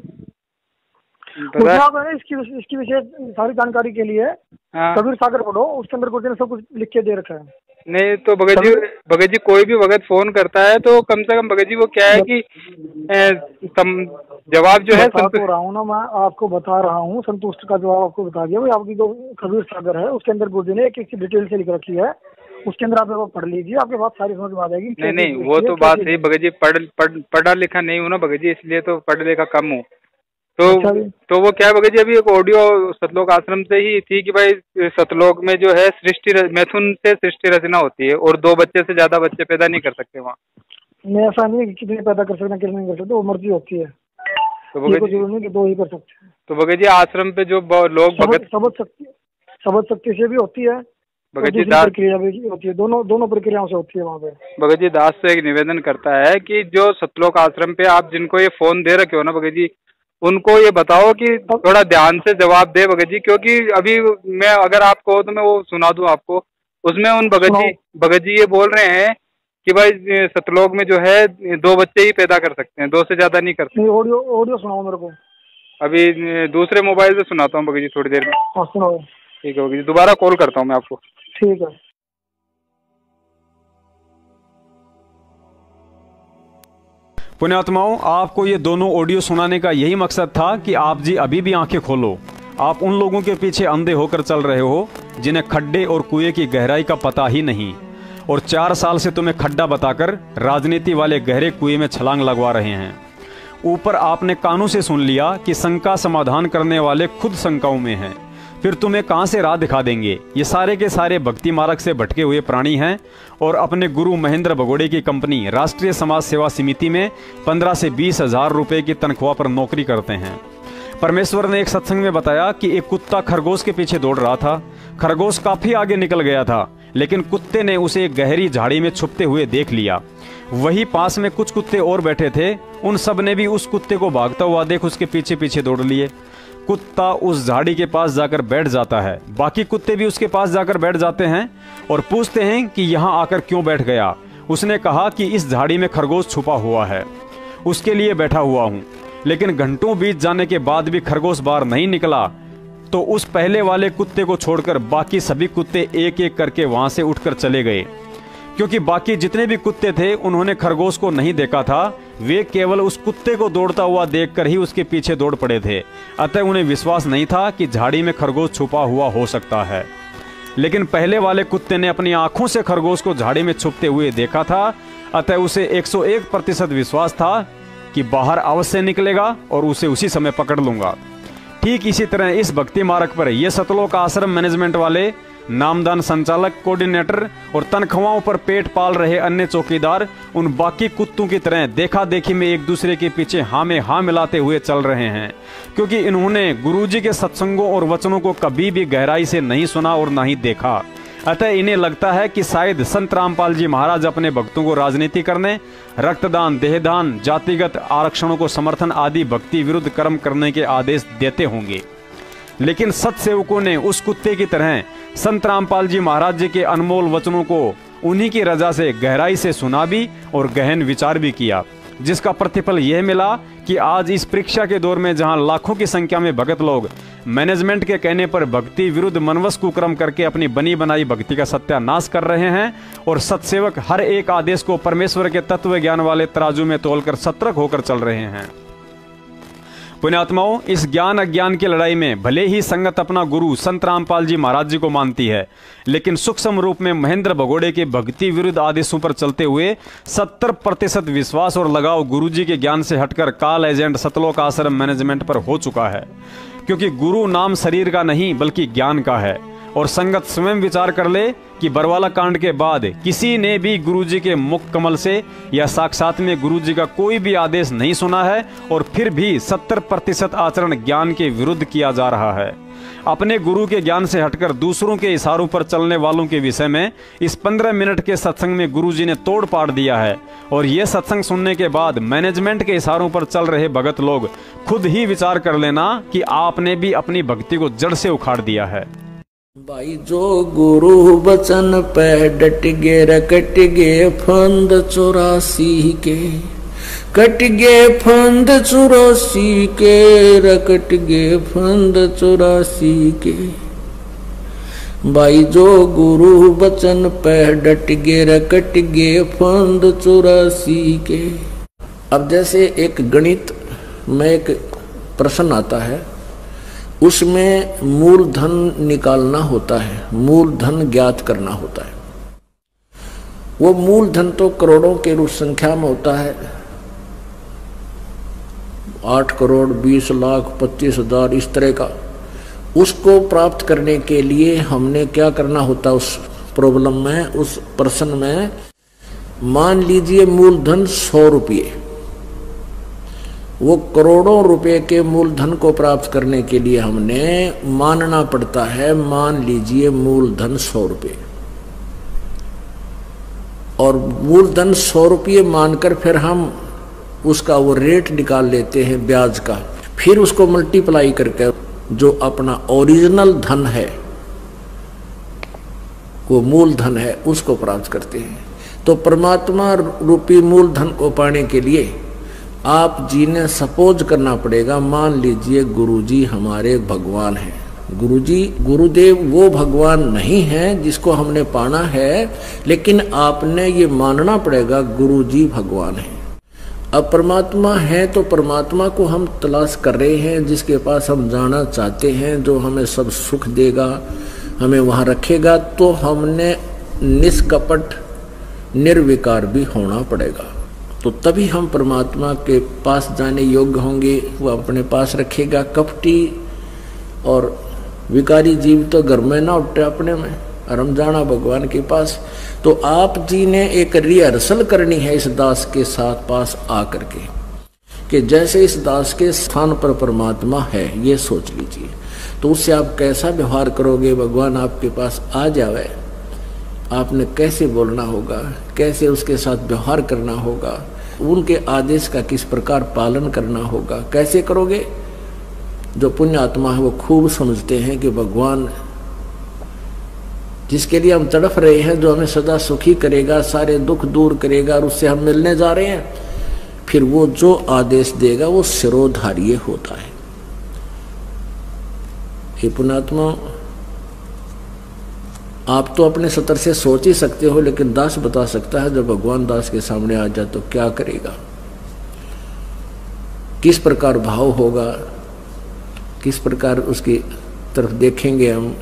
I: इसकी विशेष सारी जानकारी के लिए कबीर सागर पढ़ो, उसके अंदर कुछ सब कुछ लिख के दे रखा है।
K: नहीं तो भगत जी कोई भी भगत फोन करता है तो कम से कम भगत जी वो क्या है कि जवाब जो है
I: बता रहा हूँ ना, मैं आपको बता रहा हूँ। संतुष्ट का जवाब आपको बता दिया। आपकी जो कबीर सागर है उसके अंदर गुरु जी ने एक डिटेल से लिख रखी है, उसके अंदर आप पढ़ लीजिए, आपके पास सारी समझ में आ जाएगी।
K: नहीं वो तो बात सही भगत जी, पढ़ा लिखा नहीं हूँ ना भगत जी, इसलिए तो पढ़ लिखा कम हूँ। तो वो क्या है भगत जी, अभी एक ऑडियो सतलोक आश्रम से ही थी कि भाई सतलोक में जो है मैथुन से सृष्टि रचना होती है और 2 बच्चे से ज्यादा बच्चे पैदा नहीं कर सकते वहाँ।
I: नहीं, ऐसा नहीं है कि कितने पैदा कर सकते हैं कितने नहीं कर सकते, वो मर्जी होती है।
K: तो भगत जी
I: नहीं कि 2 ही कर सकते हैं।
K: तो भगत जी आश्रम पे जो लोग भगत
I: सबद शक्ति से भी होती है,
K: भगत जी
I: प्रक्रिया भी होती है, दोनों प्रक्रियाओं से होती है वहाँ पे।
K: भगत जी दास से एक निवेदन करता है कि जो सतलोक आश्रम पे आप जिनको ये फोन दे रखे हो ना भगत जी, उनको ये बताओ कि थोड़ा ध्यान से जवाब दे भगत जी, क्योंकि अभी मैं अगर आप कहो तो मैं वो सुना दूं आपको। उसमें उन भगत जी ये बोल रहे हैं कि भाई सतलोक में जो है 2 बच्चे ही पैदा कर सकते हैं, 2 से ज्यादा नहीं कर सकते।
I: ऑडियो सुनाओ मेरे को।
K: अभी दूसरे मोबाइल से सुनाता हूँ भगत जी थोड़ी देर में।
I: हाँ सुनाओ।
K: ठीक है भगत जी, दोबारा कॉल करता हूँ मैं आपको।
I: ठीक है।
C: पुण्यात्माओं, आपको ये दोनों ऑडियो सुनाने का यही मकसद था कि आप जी अभी भी आंखें खोलो। आप उन लोगों के पीछे अंधे होकर चल रहे हो जिन्हें खड्डे और कुएं की गहराई का पता ही नहीं, और 4 साल से तुम्हें खड्डा बताकर राजनीति वाले गहरे कुएं में छलांग लगवा रहे हैं। ऊपर आपने कानों से सुन लिया कि शंका समाधान करने वाले खुद शंकाओं में हैं, फिर तुम्हें कहां से राह दिखा देंगे। ये सारे के सारे भक्ति मार्ग से भटके हुए प्राणी हैं और अपने गुरु महेंद्र भगोड़े की कंपनी राष्ट्रीय समाज सेवा समिति में 15 से 20 हजार रुपए की तनख्वाह पर नौकरी करते हैं। परमेश्वर ने एक सत्संग में बताया कि एक कुत्ता खरगोश के पीछे दौड़ रहा था। खरगोश काफी आगे निकल गया था, लेकिन कुत्ते ने उसे एक गहरी झाड़ी में छुपते हुए देख लिया। वही पास में कुछ कुत्ते और बैठे थे, उन सब ने भी उस कुत्ते को भागता हुआ देख उसके पीछे पीछे दौड़ लिए। कुत्ता उस झाड़ी के पास जाकर बैठ जाता है, बाकी कुत्ते भी उसके पास जाकर बैठ जाते हैं और पूछते हैं कि यहाँ आकर क्यों बैठ गया। उसने कहा कि इस झाड़ी में खरगोश छुपा हुआ है, उसके लिए बैठा हुआ हूँ। लेकिन घंटों बीत जाने के बाद भी खरगोश बाहर नहीं निकला, तो उस पहले वाले कुत्ते को छोड़कर बाकी सभी कुत्ते एक एक करके वहां से उठकर चले गए, क्योंकि बाकी जितने भी कुत्ते थे उन्होंने खरगोश को नहीं देखा था, वे केवल उस कुत्ते को दौड़ता हुआ देखकर ही उसके पीछे दौड़ पड़े थे। अतः उन्हें विश्वास नहीं था कि झाड़ी में खरगोश छुपा हुआ हो सकता है। लेकिन पहले वाले कुत्ते ने अपनी आंखों से खरगोश को झाड़ी में छुपते हुए देखा था, अतः उसे 101% विश्वास था कि बाहर अवश्य निकलेगा और उसे उसी समय पकड़ लूंगा। ठीक इसी तरह इस भक्ति मार्ग पर यह सतलोक आश्रम मैनेजमेंट वाले, नामदान संचालक, कोऑर्डिनेटर और तनख्वाहों पर पेट पाल रहे अन्य चौकीदार उन बाकी कुत्तों की तरह देखा देखी में एक दूसरे के पीछे हाँ में हाँ मिलाते हुए चल रहे हैं, क्योंकि इन्होंने गुरुजी के सत्संगों और वचनों को कभी भी गहराई से नहीं सुना और ना ही देखा। अतः इन्हें लगता है कि शायद संत रामपाल जी महाराज अपने भक्तों को राजनीति करने, रक्तदान, देहदान, जातिगत आरक्षणों को समर्थन आदि भक्ति विरुद्ध कर्म करने के आदेश देते होंगे। लेकिन सत्सेवकों ने उस कुत्ते की तरह संत रामपाल जी महाराज जी के अनमोल वचनों को उन्हीं की रजा से गहराई से सुना भी और गहन विचार भी किया, जिसका प्रतिफल यह मिला कि आज इस परीक्षा के दौर में जहां लाखों की संख्या में भगत लोग मैनेजमेंट के कहने पर भक्ति विरुद्ध मनवश कुकर्म करके अपनी बनी बनाई भक्ति का सत्यानाश कर रहे हैं और सत्सेवक हर एक आदेश को परमेश्वर के तत्व ज्ञान वाले तराजू में तोलकर सतर्क होकर चल रहे हैं। पुण्यात्माओं, इस ज्ञान अज्ञान की लड़ाई में भले ही संगत अपना गुरु संत रामपाल जी महाराज जी को मानती है, लेकिन सूक्ष्म रूप में महेंद्र भगोड़े के भक्ति विरुद्ध आदेशों पर चलते हुए 70% विश्वास और लगाव गुरुजी के ज्ञान से हटकर काल एजेंट सतलोक आश्रम मैनेजमेंट पर हो चुका है, क्योंकि गुरु नाम शरीर का नहीं बल्कि ज्ञान का है। और संगत स्वयं विचार कर ले कि बरवाला कांड के बाद किसी ने भी गुरुजी के मुख कमल से या साक्षात में गुरुजी का कोई भी आदेश नहीं सुना है, और फिर भी 70% आचरण ज्ञान के विरुद्ध किया जा रहा है। अपने गुरु के ज्ञान से हटकर दूसरों के इशारों पर चलने वालों के विषय में इस 15 मिनट के सत्संग में गुरुजी ने तोड़ पाड़ दिया है। और यह सत्संग सुनने के बाद मैनेजमेंट के इशारों पर चल रहे भगत लोग खुद ही विचार कर लेना कि आपने भी अपनी भक्ति को जड़ से उखाड़ दिया है।
A: भाई जो गुरु बचन पे डट गे रकट गे फंद 84 के, कट गे फंद 84 के, रकट गे फंद 84 के। भाई जो गुरु बचन पे डट गे रकट गे फंद 84 के। अब जैसे एक गणित में एक प्रश्न आता है, उसमें मूलधन निकालना होता है, मूलधन ज्ञात करना होता है। वो मूलधन तो करोड़ों के रूप संख्या में होता है 8 करोड़ 20 लाख 25,000 इस तरह का, उसको प्राप्त करने के लिए हमने क्या करना होता उस प्रॉब्लम में, उस प्रश्न में। मान लीजिए मूलधन 100 रुपये, वो करोड़ों रुपए के मूलधन को प्राप्त करने के लिए हमने मानना पड़ता है, मान लीजिए मूलधन 100 रुपये, और मूलधन 100 रुपये मानकर फिर हम उसका वो रेट निकाल लेते हैं ब्याज का, फिर उसको मल्टीप्लाई करके जो अपना ओरिजिनल धन है, वो मूलधन है, उसको प्राप्त करते हैं। तो परमात्मा रूपी मूलधन को पाने के लिए आप जी ने सपोज करना पड़ेगा, मान लीजिए गुरुजी हमारे भगवान हैं। गुरुजी गुरुदेव वो भगवान नहीं है जिसको हमने पाना है, लेकिन आपने ये मानना पड़ेगा गुरुजी भगवान है। अब परमात्मा है तो परमात्मा को हम तलाश कर रहे हैं, जिसके पास हम जाना चाहते हैं, जो हमें सब सुख देगा, हमें वहाँ रखेगा, तो हमने निष्कपट निर्विकार भी होना पड़ेगा। तो तभी हम परमात्मा के पास जाने योग्य होंगे, वो अपने पास रखेगा। कपटी और विकारी जीव तो घर में ना उठे अपने में, और हम जाना भगवान के पास। तो आप जी ने एक रिहर्सल करनी है इस दास के साथ पास आकर के, कि जैसे इस दास के स्थान पर परमात्मा है, ये सोच लीजिए। तो उससे आप कैसा व्यवहार करोगे, भगवान आपके पास आ जावे, आपने कैसे बोलना होगा, कैसे उसके साथ व्यवहार करना होगा, उनके आदेश का किस प्रकार पालन करना होगा, कैसे करोगे। जो पुण्य आत्मा है वो खूब समझते हैं कि भगवान जिसके लिए हम तड़फ रहे हैं, जो हमें सदा सुखी करेगा, सारे दुख दूर करेगा, और उससे हम मिलने जा रहे हैं, फिर वो जो आदेश देगा वो शिरोधार्य होता है। हे पुण्यात्मा, आप तो अपने सतर से सोच ही सकते हो, लेकिन दास बता सकता है जब भगवान दास के सामने आ जाए तो क्या करेगा, किस प्रकार भाव होगा, किस प्रकार उसकी तरफ देखेंगे हम,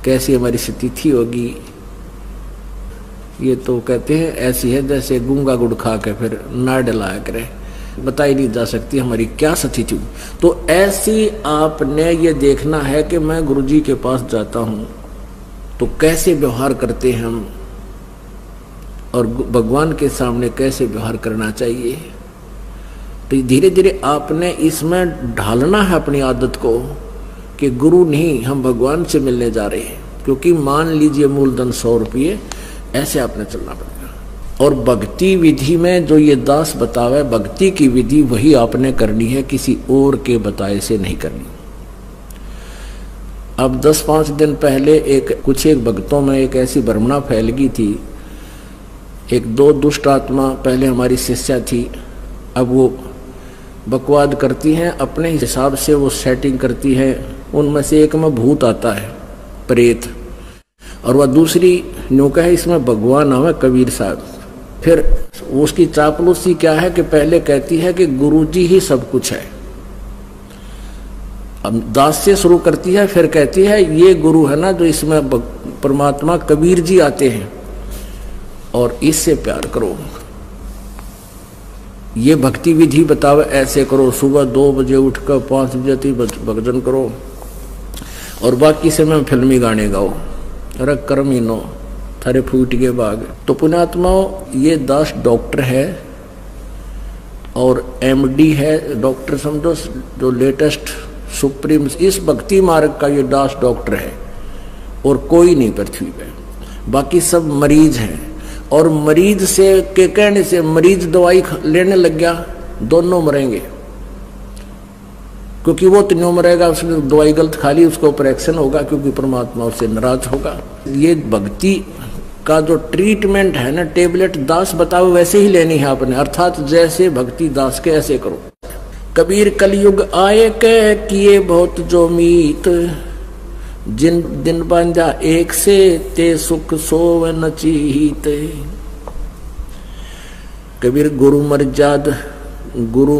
A: कैसी हमारी स्थिति होगी। ये तो कहते हैं ऐसी है जैसे गूंगा गुड़ खा के फिर ना डलाया करे, बताई नहीं जा सकती हमारी क्या स्थिति। तो ऐसी आपने ये देखना है कि मैं गुरुजी के पास जाता हूँ तो कैसे व्यवहार करते हैं हम, और भगवान के सामने कैसे व्यवहार करना चाहिए। तो धीरे धीरे आपने इसमें ढालना है अपनी आदत को कि गुरु नहीं, हम भगवान से मिलने जा रहे हैं। क्योंकि मान लीजिए मूलधन 100 रुपये, ऐसे आपने चलना पड़ेगा। और भक्ति विधि में जो ये दास बतावे, भक्ति की विधि वही आपने करनी है, किसी और के बताए से नहीं करनी। अब 10-5 दिन पहले कुछ एक भक्तों में एक ऐसी भ्रमणा फैल गई थी। 1-2 दुष्ट आत्मा पहले हमारी शिष्या थी, अब वो बकवाद करती हैं, अपने हिसाब से वो सेटिंग करती है। उनमें से एक में भूत आता है, प्रेत, और वह दूसरी न्योका है इसमें भगवान नाम है कबीर साहब। फिर उसकी चापलूसी क्या है कि पहले कहती है कि गुरुजी ही सब कुछ है, अब दास से शुरू करती है, फिर कहती है ये गुरु है ना जो इसमें परमात्मा कबीर जी आते हैं और इससे प्यार करो, ये भक्ति विधि बतावे, ऐसे करो, सुबह 2 बजे उठकर 5 बजे तक भजन करो और बाकी समय फिल्मी गाने गाओ, अरे कर्म ही नो थारे फूट के बाग। तो पुण्यात्माओं, ये दास डॉक्टर है और एमडी है, डॉक्टर समझो, जो लेटेस्ट सुप्रीम इस भक्ति मार्ग का ये दास डॉक्टर है, और कोई नहीं पृथ्वी पे, बाकी सब मरीज हैं। और मरीज से के कहने से मरीज दवाई लेने लग गया, दोनों मरेंगे, क्योंकि वो तो मरेगा, उसने दवाई गलत खा ली, उसको ऑपरेशन होगा, क्योंकि परमात्मा उससे नाराज होगा। ये भक्ति का जो ट्रीटमेंट है ना, टेबलेट दास बताओ वैसे ही लेनी है आपने, अर्थात जैसे भक्ति दास के ऐसे करो। कबीर कलयुग आए के किए बहुत जो मीत, जिन दिन बांधा एक से ते सुख सोव न चीत। कबीर गुरु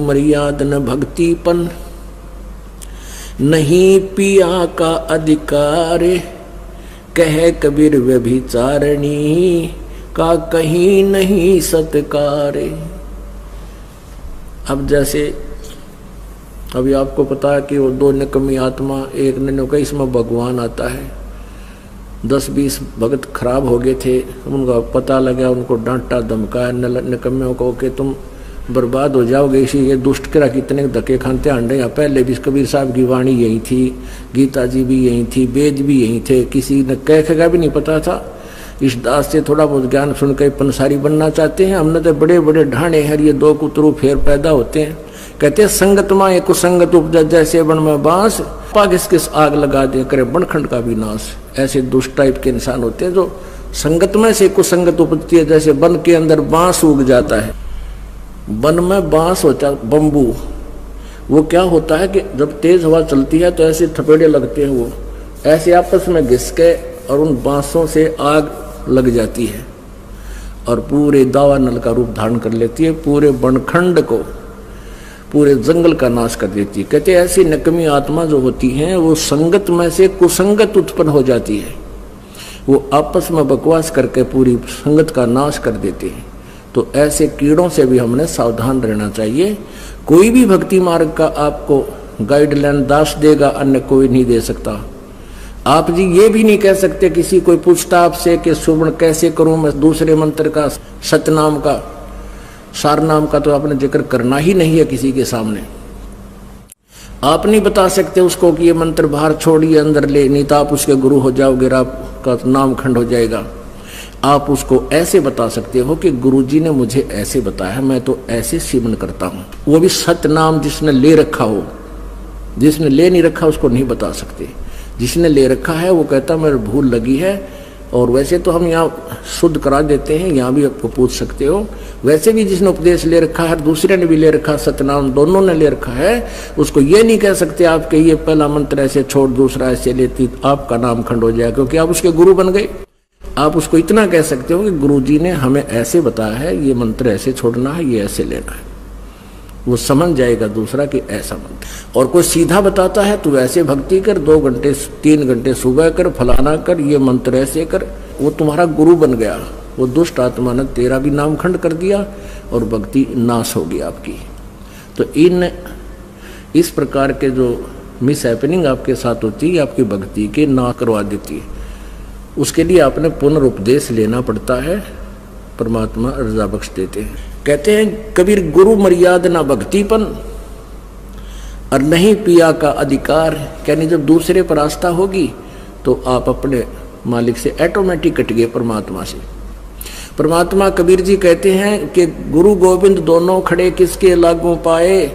A: मर्याद न भक्तिपन, नहीं पिया का अधिकार, कह कबीर व्यभिचारणी का कहीं नहीं सत्कार। अब जैसे अभी आपको पता है कि वो 2 निकम्मी आत्मा, एक ने कहा इसमें भगवान आता है। 10-20 भगत खराब हो गए थे, उनका पता लगा, उनको डांटा धमकाया निकम्मियों को कि तुम बर्बाद हो जाओगे। इसी ये दुष्ट करा कितने धक्के खानते आंडे। यहाँ पहले भी कबीर साहब की वाणी यही थी, गीता जी भी यही थी, वेद भी यही थे, किसी ने कह भी नहीं पता था। इस दास से थोड़ा बहुत ज्ञान सुन के पंसारी बनना चाहते हैं। हमने तो बड़े बड़े ढाणे हैं, ये 2 कुतरू फेर पैदा होते हैं। कहते हैं संगत माए कुसंगत उपजा, जैसे बन में बांस, पाग किस आग लगा दे करे बनखंड का भी नाश। ऐसे दुष्ट टाइप के इंसान होते हैं जो संगत में से कुसंगत उपजती है। जैसे वन के अंदर बांस उग जाता है, वन में बांस होता बम्बू, वो क्या होता है कि जब तेज हवा चलती है तो ऐसे थपेड़े लगते हैं, वो ऐसे आपस में घिस के और उन बांसों से आग लग जाती है और पूरे दावा नल का रूप धारण कर लेती है, पूरे बनखंड को, पूरे जंगल का नाश कर देती है। कहते हैं ऐसी नकमी आत्मा जो होती हैं वो संगत में से कुसंगत उत्पन्न हो जाती है, वो आपस में बकवास करके पूरी संगत का नाश कर देती है। तो ऐसे कीड़ों से भी हमने सावधान रहना चाहिए। कोई भी भक्ति मार्ग का आपको गाइडलाइन दास देगा, अन्य कोई नहीं दे सकता। आप जी ये भी नहीं कह सकते, किसी कोई पूछता आपसे कि सुवर्ण कैसे करूं मैं दूसरे मंत्र का, सतनाम का, सारनाम का तो आपने जिक्र करना ही नहीं है किसी के सामने। आप नहीं बता सकते उसको कि ये मंत्र बाहर छोड़िए अंदर ले, नहीं तो आप उसके गुरु हो जाओगे, आपका नाम खंड हो जाएगा। आप उसको ऐसे बता सकते हो कि गुरुजी ने मुझे ऐसे बताया, मैं तो ऐसे सेवन करता हूं। वो भी सतनाम जिसने ले रखा हो, जिसने ले नहीं रखा उसको नहीं बता सकते। जिसने ले रखा है वो कहता मेरे भूल लगी है। और वैसे तो हम यहाँ शुद्ध करा देते हैं, यहाँ भी आपको पूछ सकते हो। वैसे भी जिसने उपदेश ले रखा है, दूसरे ने भी ले रखा, सतनाम दोनों ने ले रखा है, उसको ये नहीं कह सकते आप कि ये पहला मंत्र ऐसे छोड़ दूसरा ऐसे लेती, आपका नाम खंड हो जाएगा, क्योंकि आप उसके गुरु बन गए। आप उसको इतना कह सकते हो कि गुरुजी ने हमें ऐसे बताया है, ये मंत्र ऐसे छोड़ना है, ये ऐसे लेना है, वो समझ जाएगा दूसरा कि ऐसा मंत्र। और कोई सीधा बताता है तो ऐसे भक्ति कर, 2 घंटे 3 घंटे सुबह कर, फलाना कर, ये मंत्र ऐसे कर, वो तुम्हारा गुरु बन गया। वो दुष्ट आत्मा ने तेरा भी नाम खंड कर दिया और भक्ति नाश होगी आपकी। तो इस प्रकार के जो मिस हैपनिंग आपके साथ होती है, आपकी भक्ति के ना करवा देती है। उसके लिए आपने पुनरुपदेश लेना पड़ता है, परमात्मा रजा बख्श देते हैं। कहते हैं कबीर गुरु मर्यादा ना भक्तिपन और नहीं पिया का अधिकार। यानी जब दूसरे पर आस्था होगी तो आप अपने मालिक से ऑटोमेटिक कट गए, परमात्मा से। परमात्मा कबीर जी कहते हैं कि गुरु गोविंद दोनों खड़े किसके लागू पाए,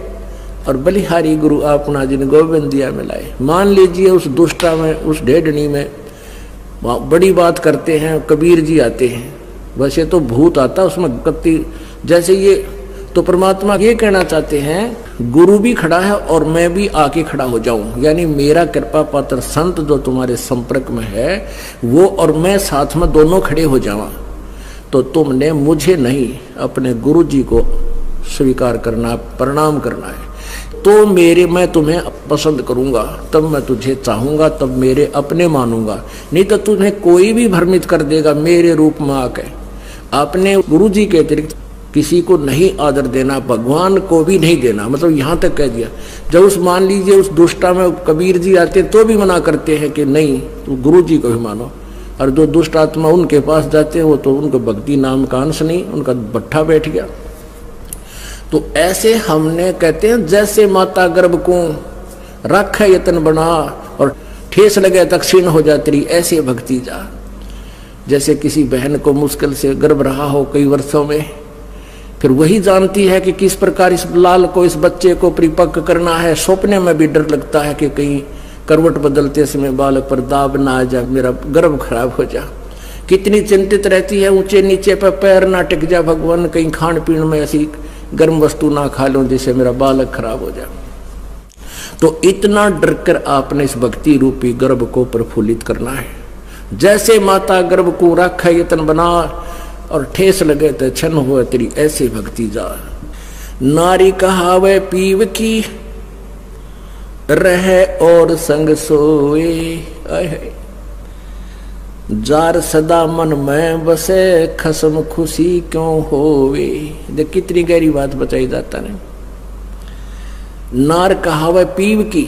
A: और बलिहारी गुरु अपना जिन गोविंद दिया मिलाए। मान लीजिए उस दुष्टा में, उस ढेडनी में बड़ी बात करते हैं, कबीर जी आते हैं, वैसे तो भूत आता उसमें गति जैसे ये। तो परमात्मा ये कहना चाहते हैं गुरु भी खड़ा है और मैं भी आके खड़ा हो जाऊं, यानी मेरा कृपा पात्र संत जो तुम्हारे संपर्क में है वो और मैं साथ में दोनों खड़े हो जावा। तो तुमने मुझे नहीं अपने गुरु जी को स्वीकार करना, प्रणाम करना है। तो मैं तुम्हें पसंद करूंगा, तब मैं तुझे चाहूंगा, तब मेरे अपने मानूंगा। नहीं तो तुम्हें कोई भी भ्रमित कर देगा मेरे रूप में आके। आपने गुरु जी के अतिरिक्त किसी को नहीं आदर देना, भगवान को भी नहीं देना। मतलब यहाँ तक कह दिया। जब उस मान लीजिए उस दुष्टा में कबीर जी आते हैं तो भी मना करते हैं कि नहीं तो गुरु जी को भी मानो, और जो दुष्ट आत्मा उनके पास जाते हैं वो तो उनको भक्ति नाम का अंश नहीं, उनका भट्ठा बैठ गया। तो ऐसे हमने कहते हैं जैसे माता गर्भ को रख यतन बना और ठेस लगे तक क्षीण हो जाती रही, ऐसे भक्ति जा। जैसे किसी बहन को मुश्किल से गर्भ रहा हो कई वर्षों में, फिर वही जानती है कि किस प्रकार इस लाल को, इस बच्चे को परिपक्व करना है। सपने में भी डर लगता है कि कहीं करवट बदलते समय बालक पर दाब ना आ जा, मेरा गर्भ खराब हो जा। कितनी चिंतित रहती है, ऊंचे नीचे पर पैर ना टिक जा, भगवान कहीं खान पीन में ऐसी गर्म वस्तु ना खा लूं जिससे मेरा बालक खराब हो जाए। तो इतना डर कर आपने इस भक्ति रूपी गर्भ को प्रफुल्लित करना है। जैसे माता गर्भ को रख यतन बना और ठेस लगे तो छन हो तेरी, ऐसे भक्ति जा। नारी कहावे पीव की रहे और संग सोए, जार सदा मन में बसे खसम खुशी क्यों होवे। देख कितनी गहरी बात बताई जाता है। नार कहावे पीव की,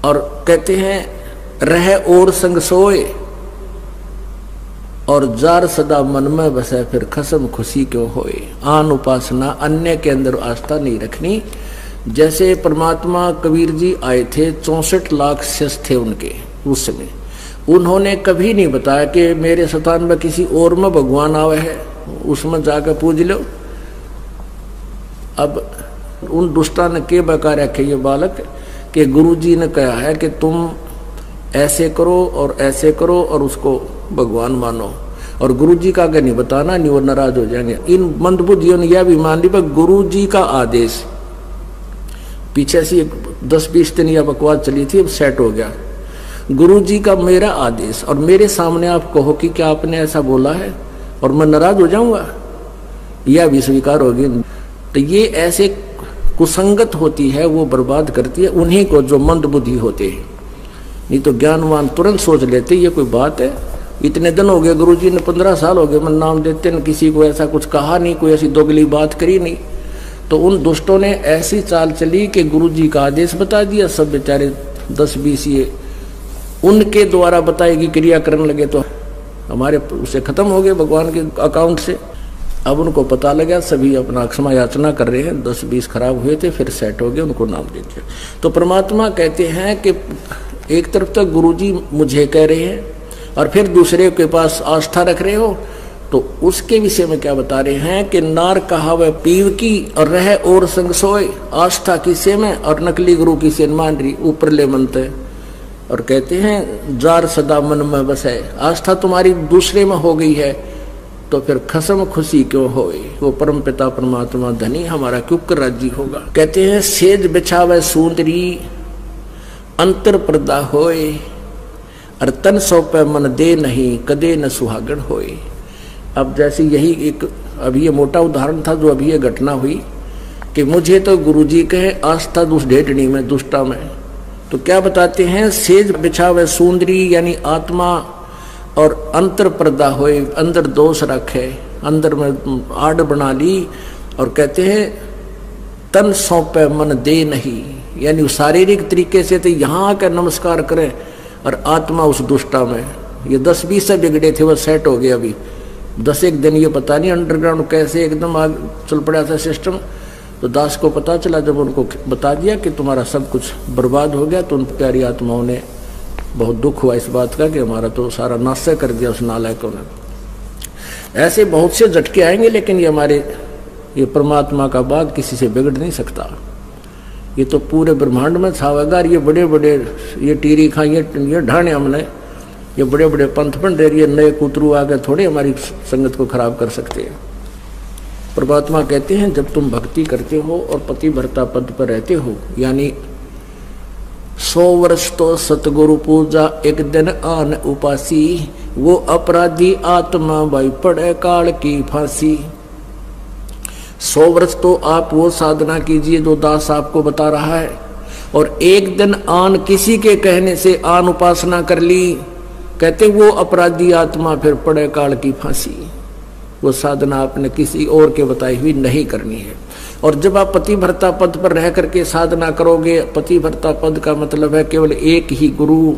A: और कहते हैं रह और संग सोए, और जार सदा मन में बसे फिर खसम खुशी क्यों होए। आन उपासना, अन्य के अंदर आस्था नहीं रखनी। जैसे परमात्मा कबीर जी आए थे, 64 लाख शिष्य थे उनके उस समय, उन्होंने कभी नहीं बताया कि मेरे स्थान में किसी और में भगवान आवे है, उसमें जाकर पूज लो। अब उन दुष्टा ने के बका रखे ये बालक कि गुरुजी ने कहा है कि तुम ऐसे करो और ऐसे करो और उसको भगवान मानो, और गुरुजी का अगर नहीं बताना नहीं वो नाराज हो जाएंगे। इन मंदबुद्धियों ने यह भी मान ली गुरुजी का आदेश, पीछे से 10-20 दिन यह बकवास चली थी, अब सेट हो गया। गुरुजी का मेरा आदेश और मेरे सामने आप कहो कि क्या आपने ऐसा बोला है और मैं नाराज हो जाऊंगा, यह भी स्वीकार होगी। तो ये ऐसे कुसंगत होती है, वो बर्बाद करती है उन्हीं को जो मंद बुद्धि होते हैं। नहीं तो ज्ञानवान तुरंत सोच लेते ये कोई बात है, इतने दिन हो गए गुरुजी ने, 15 साल हो गए मैं नाम देते न, किसी को ऐसा कुछ कहा नहीं, कोई ऐसी दोगली बात करी नहीं। तो उन दुष्टों ने ऐसी चाल चली कि गुरुजी का आदेश बता दिया, सब बेचारे 10-20 ये उनके द्वारा बताएगी क्रिया करने लगे, तो हमारे उसे खत्म हो गए भगवान के अकाउंट से। अब उनको पता लगा, सभी अपना क्षमा याचना कर रहे हैं, 10-20 खराब हुए थे फिर सेट हो गए, उनको नाम दे दिया। तो परमात्मा कहते हैं कि एक तरफ तक गुरुजी मुझे कह रहे हैं और फिर दूसरे के पास आस्था रख रहे हो, तो उसके विषय में क्या बता रहे हैं कि नार कहावे पीव की और रह और संग सोए। आस्था किसे में और नकली गुरु किसे मान रही, ऊपर ले मनते। और कहते हैं जार सदा मन में बसे, आस्था तुम्हारी दूसरे में हो गई है तो फिर खसम खुशी क्यों होए। वो परम पिता परमात्मा धनी हमारा क्यों कर राजी होगा। कहते हैं सेज बिछावे सुंदरी अंतर पर्दा होए, और तन सौंपे मन दे नहीं कदे न सुहागण होए। अब जैसे यही एक अभी ये मोटा उदाहरण था जो अभी ये घटना हुई कि मुझे तो गुरुजी कहे आस्था दुष्ट ढेटनी में दुष्टा में, तो क्या बताते हैं सेज बिछावे सुंदरी यानी आत्मा और अंतर पर्दा होए, अंदर दोष रखे, अंदर में आड़ बना ली। और कहते हैं तन सौंपे मन दे नहीं, यानी शारीरिक तरीके से तो यहाँ आकर नमस्कार करें और आत्मा उस दुष्टा में। ये 10-20 से बिगड़े थे, वो सेट हो गए अभी 10-1 दिन, ये पता नहीं अंडरग्राउंड कैसे एकदम आग चल पड़ा था सिस्टम। तो दास को पता चला, जब उनको बता दिया कि तुम्हारा सब कुछ बर्बाद हो गया, तो उन प्यारी आत्माओं ने बहुत दुख हुआ इस बात का कि हमारा तो सारा नाश कर दिया उस नालायकों ने। ऐसे बहुत से झटके आएंगे, लेकिन ये हमारे ये परमात्मा का बाग किसी से बिगड़ नहीं सकता। ये तो पूरे ब्रह्मांड में छावेगा। ये बड़े बड़े ये टीरी खां ये ढाने हमने, ये बड़े बड़े पंथ बन रहे, ये नए कुतरू आगे थोड़े हमारी संगत को खराब कर सकते हैं। परमात्मा कहते हैं जब तुम भक्ति करते हो और पतिव्रता पद पर रहते हो, यानी 100 वर्ष तो सतगुरु पूजा एक दिन आन उपासी, वो अपराधी आत्मा भाई पड़े काल की फांसी। 100 वर्ष तो आप वो साधना कीजिए जो दास आपको बता रहा है, और एक दिन आन किसी के कहने से आन उपासना कर ली, कहते वो अपराधी आत्मा फिर पड़े काल की फांसी। वो साधना आपने किसी और के बताई हुई नहीं करनी है। और जब आप पतिव्रता पद पर रह करके साधना करोगे, पतिव्रता पद का मतलब है केवल एक ही गुरु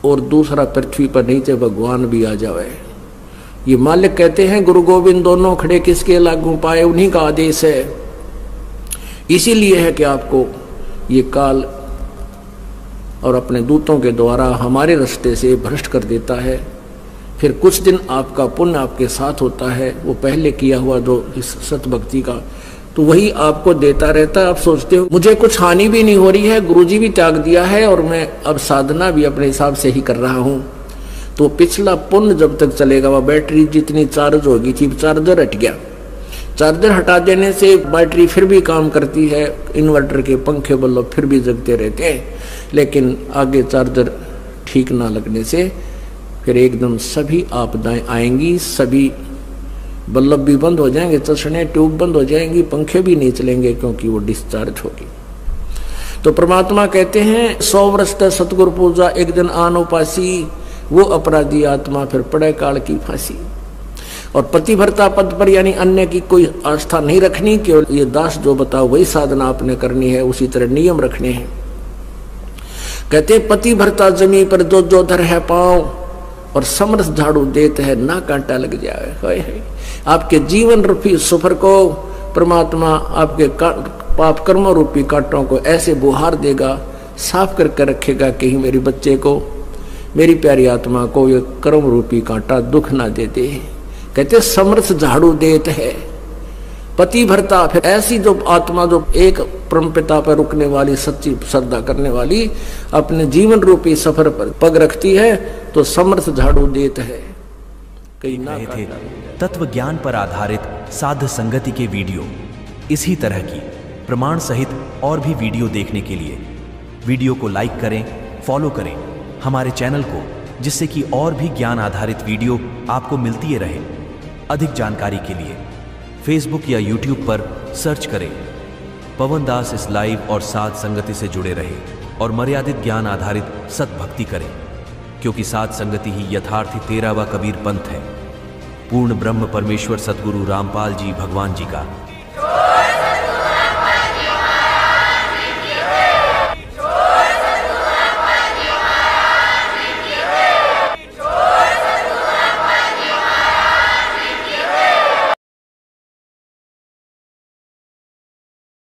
A: और दूसरा पृथ्वी पर नहीं तो भगवान भी आ जाए। ये मालिक कहते हैं गुरु गोविंद दोनों खड़े किसके लागू पाए, उन्हीं का आदेश है। इसीलिए है कि आपको ये काल और अपने दूतों के द्वारा हमारे रास्ते से भ्रष्ट कर देता है। फिर कुछ दिन आपका पुण्य आपके साथ होता है, वो पहले किया हुआ जो इस सतभक्ति का, तो वही आपको देता रहता है। आप सोचते हो मुझे कुछ हानि भी नहीं हो रही है, गुरुजी भी त्याग दिया है और मैं अब साधना भी अपने हिसाब से ही कर रहा हूँ, तो पिछला पुण्य जब तक चलेगा, वह बैटरी जितनी चार्ज होगी थी, चार्जर हट गया, चार्जर हटा देने से बैटरी फिर भी काम करती है, इन्वर्टर के पंखे बल्ब फिर भी जगते रहते हैं, लेकिन आगे चार्जर ठीक ना लगने से फिर एकदम सभी आपदाएं आएंगी, सभी बल्ब भी बंद हो जाएंगे, चश्मे ट्यूब बंद हो जाएंगी, पंखे भी नहीं चलेंगे क्योंकि वो डिस्चार्ज होगी। तो परमात्मा कहते हैं 100 वर्ष तक सतगुरु पूजा एक दिन आन उपासी, वो अपराधी आत्मा फिर पड़े काल की फांसी। और पतिव्रता पद पर यानी अन्य की कोई आस्था नहीं रखनी, केवल ये दास जो बताओ वही साधना आपने करनी है, उसी तरह नियम रखने हैं। कहते पतिव्रता जमी पर जो जो धर है पाँव और समर्थ झाड़ू देते है ना कांटा लग जाए। आपके जीवन रूपी सफर को परमात्मा आपके पाप कर्म रूपी कांटों को ऐसे बुहार देगा, साफ करके रखेगा, कहीं मेरे बच्चे को, मेरी प्यारी आत्मा को ये कर्म रूपी कांटा दुख ना दे दे। कहते समर्थ झाड़ू देते है पतिव्रता। फिर ऐसी जो आत्मा जो एक परमपिता पर रुकने वाली, सच्ची श्रद्धा करने वाली, अपने जीवन रूपी सफर पर पग रखती है तो समर्थ झाड़ू देते है। कहीं ना
L: थे तत्व ज्ञान पर आधारित साध संगति के वीडियो। इसी तरह की प्रमाण सहित और भी वीडियो देखने के लिए वीडियो को लाइक करें, फॉलो करें हमारे चैनल को, जिससे कि और भी ज्ञान आधारित वीडियो आपको मिलती रहे। अधिक जानकारी के लिए फेसबुक या यूट्यूब पर सर्च करें पवन दास इस लाइव और साध संगति से जुड़े रहे और मर्यादित ज्ञान आधारित सतभक्ति करें, क्योंकि साध संगति ही यथार्थी 13वां कबीर पंथ है। पूर्ण ब्रह्म परमेश्वर सतगुरु रामपाल जी भगवान जी का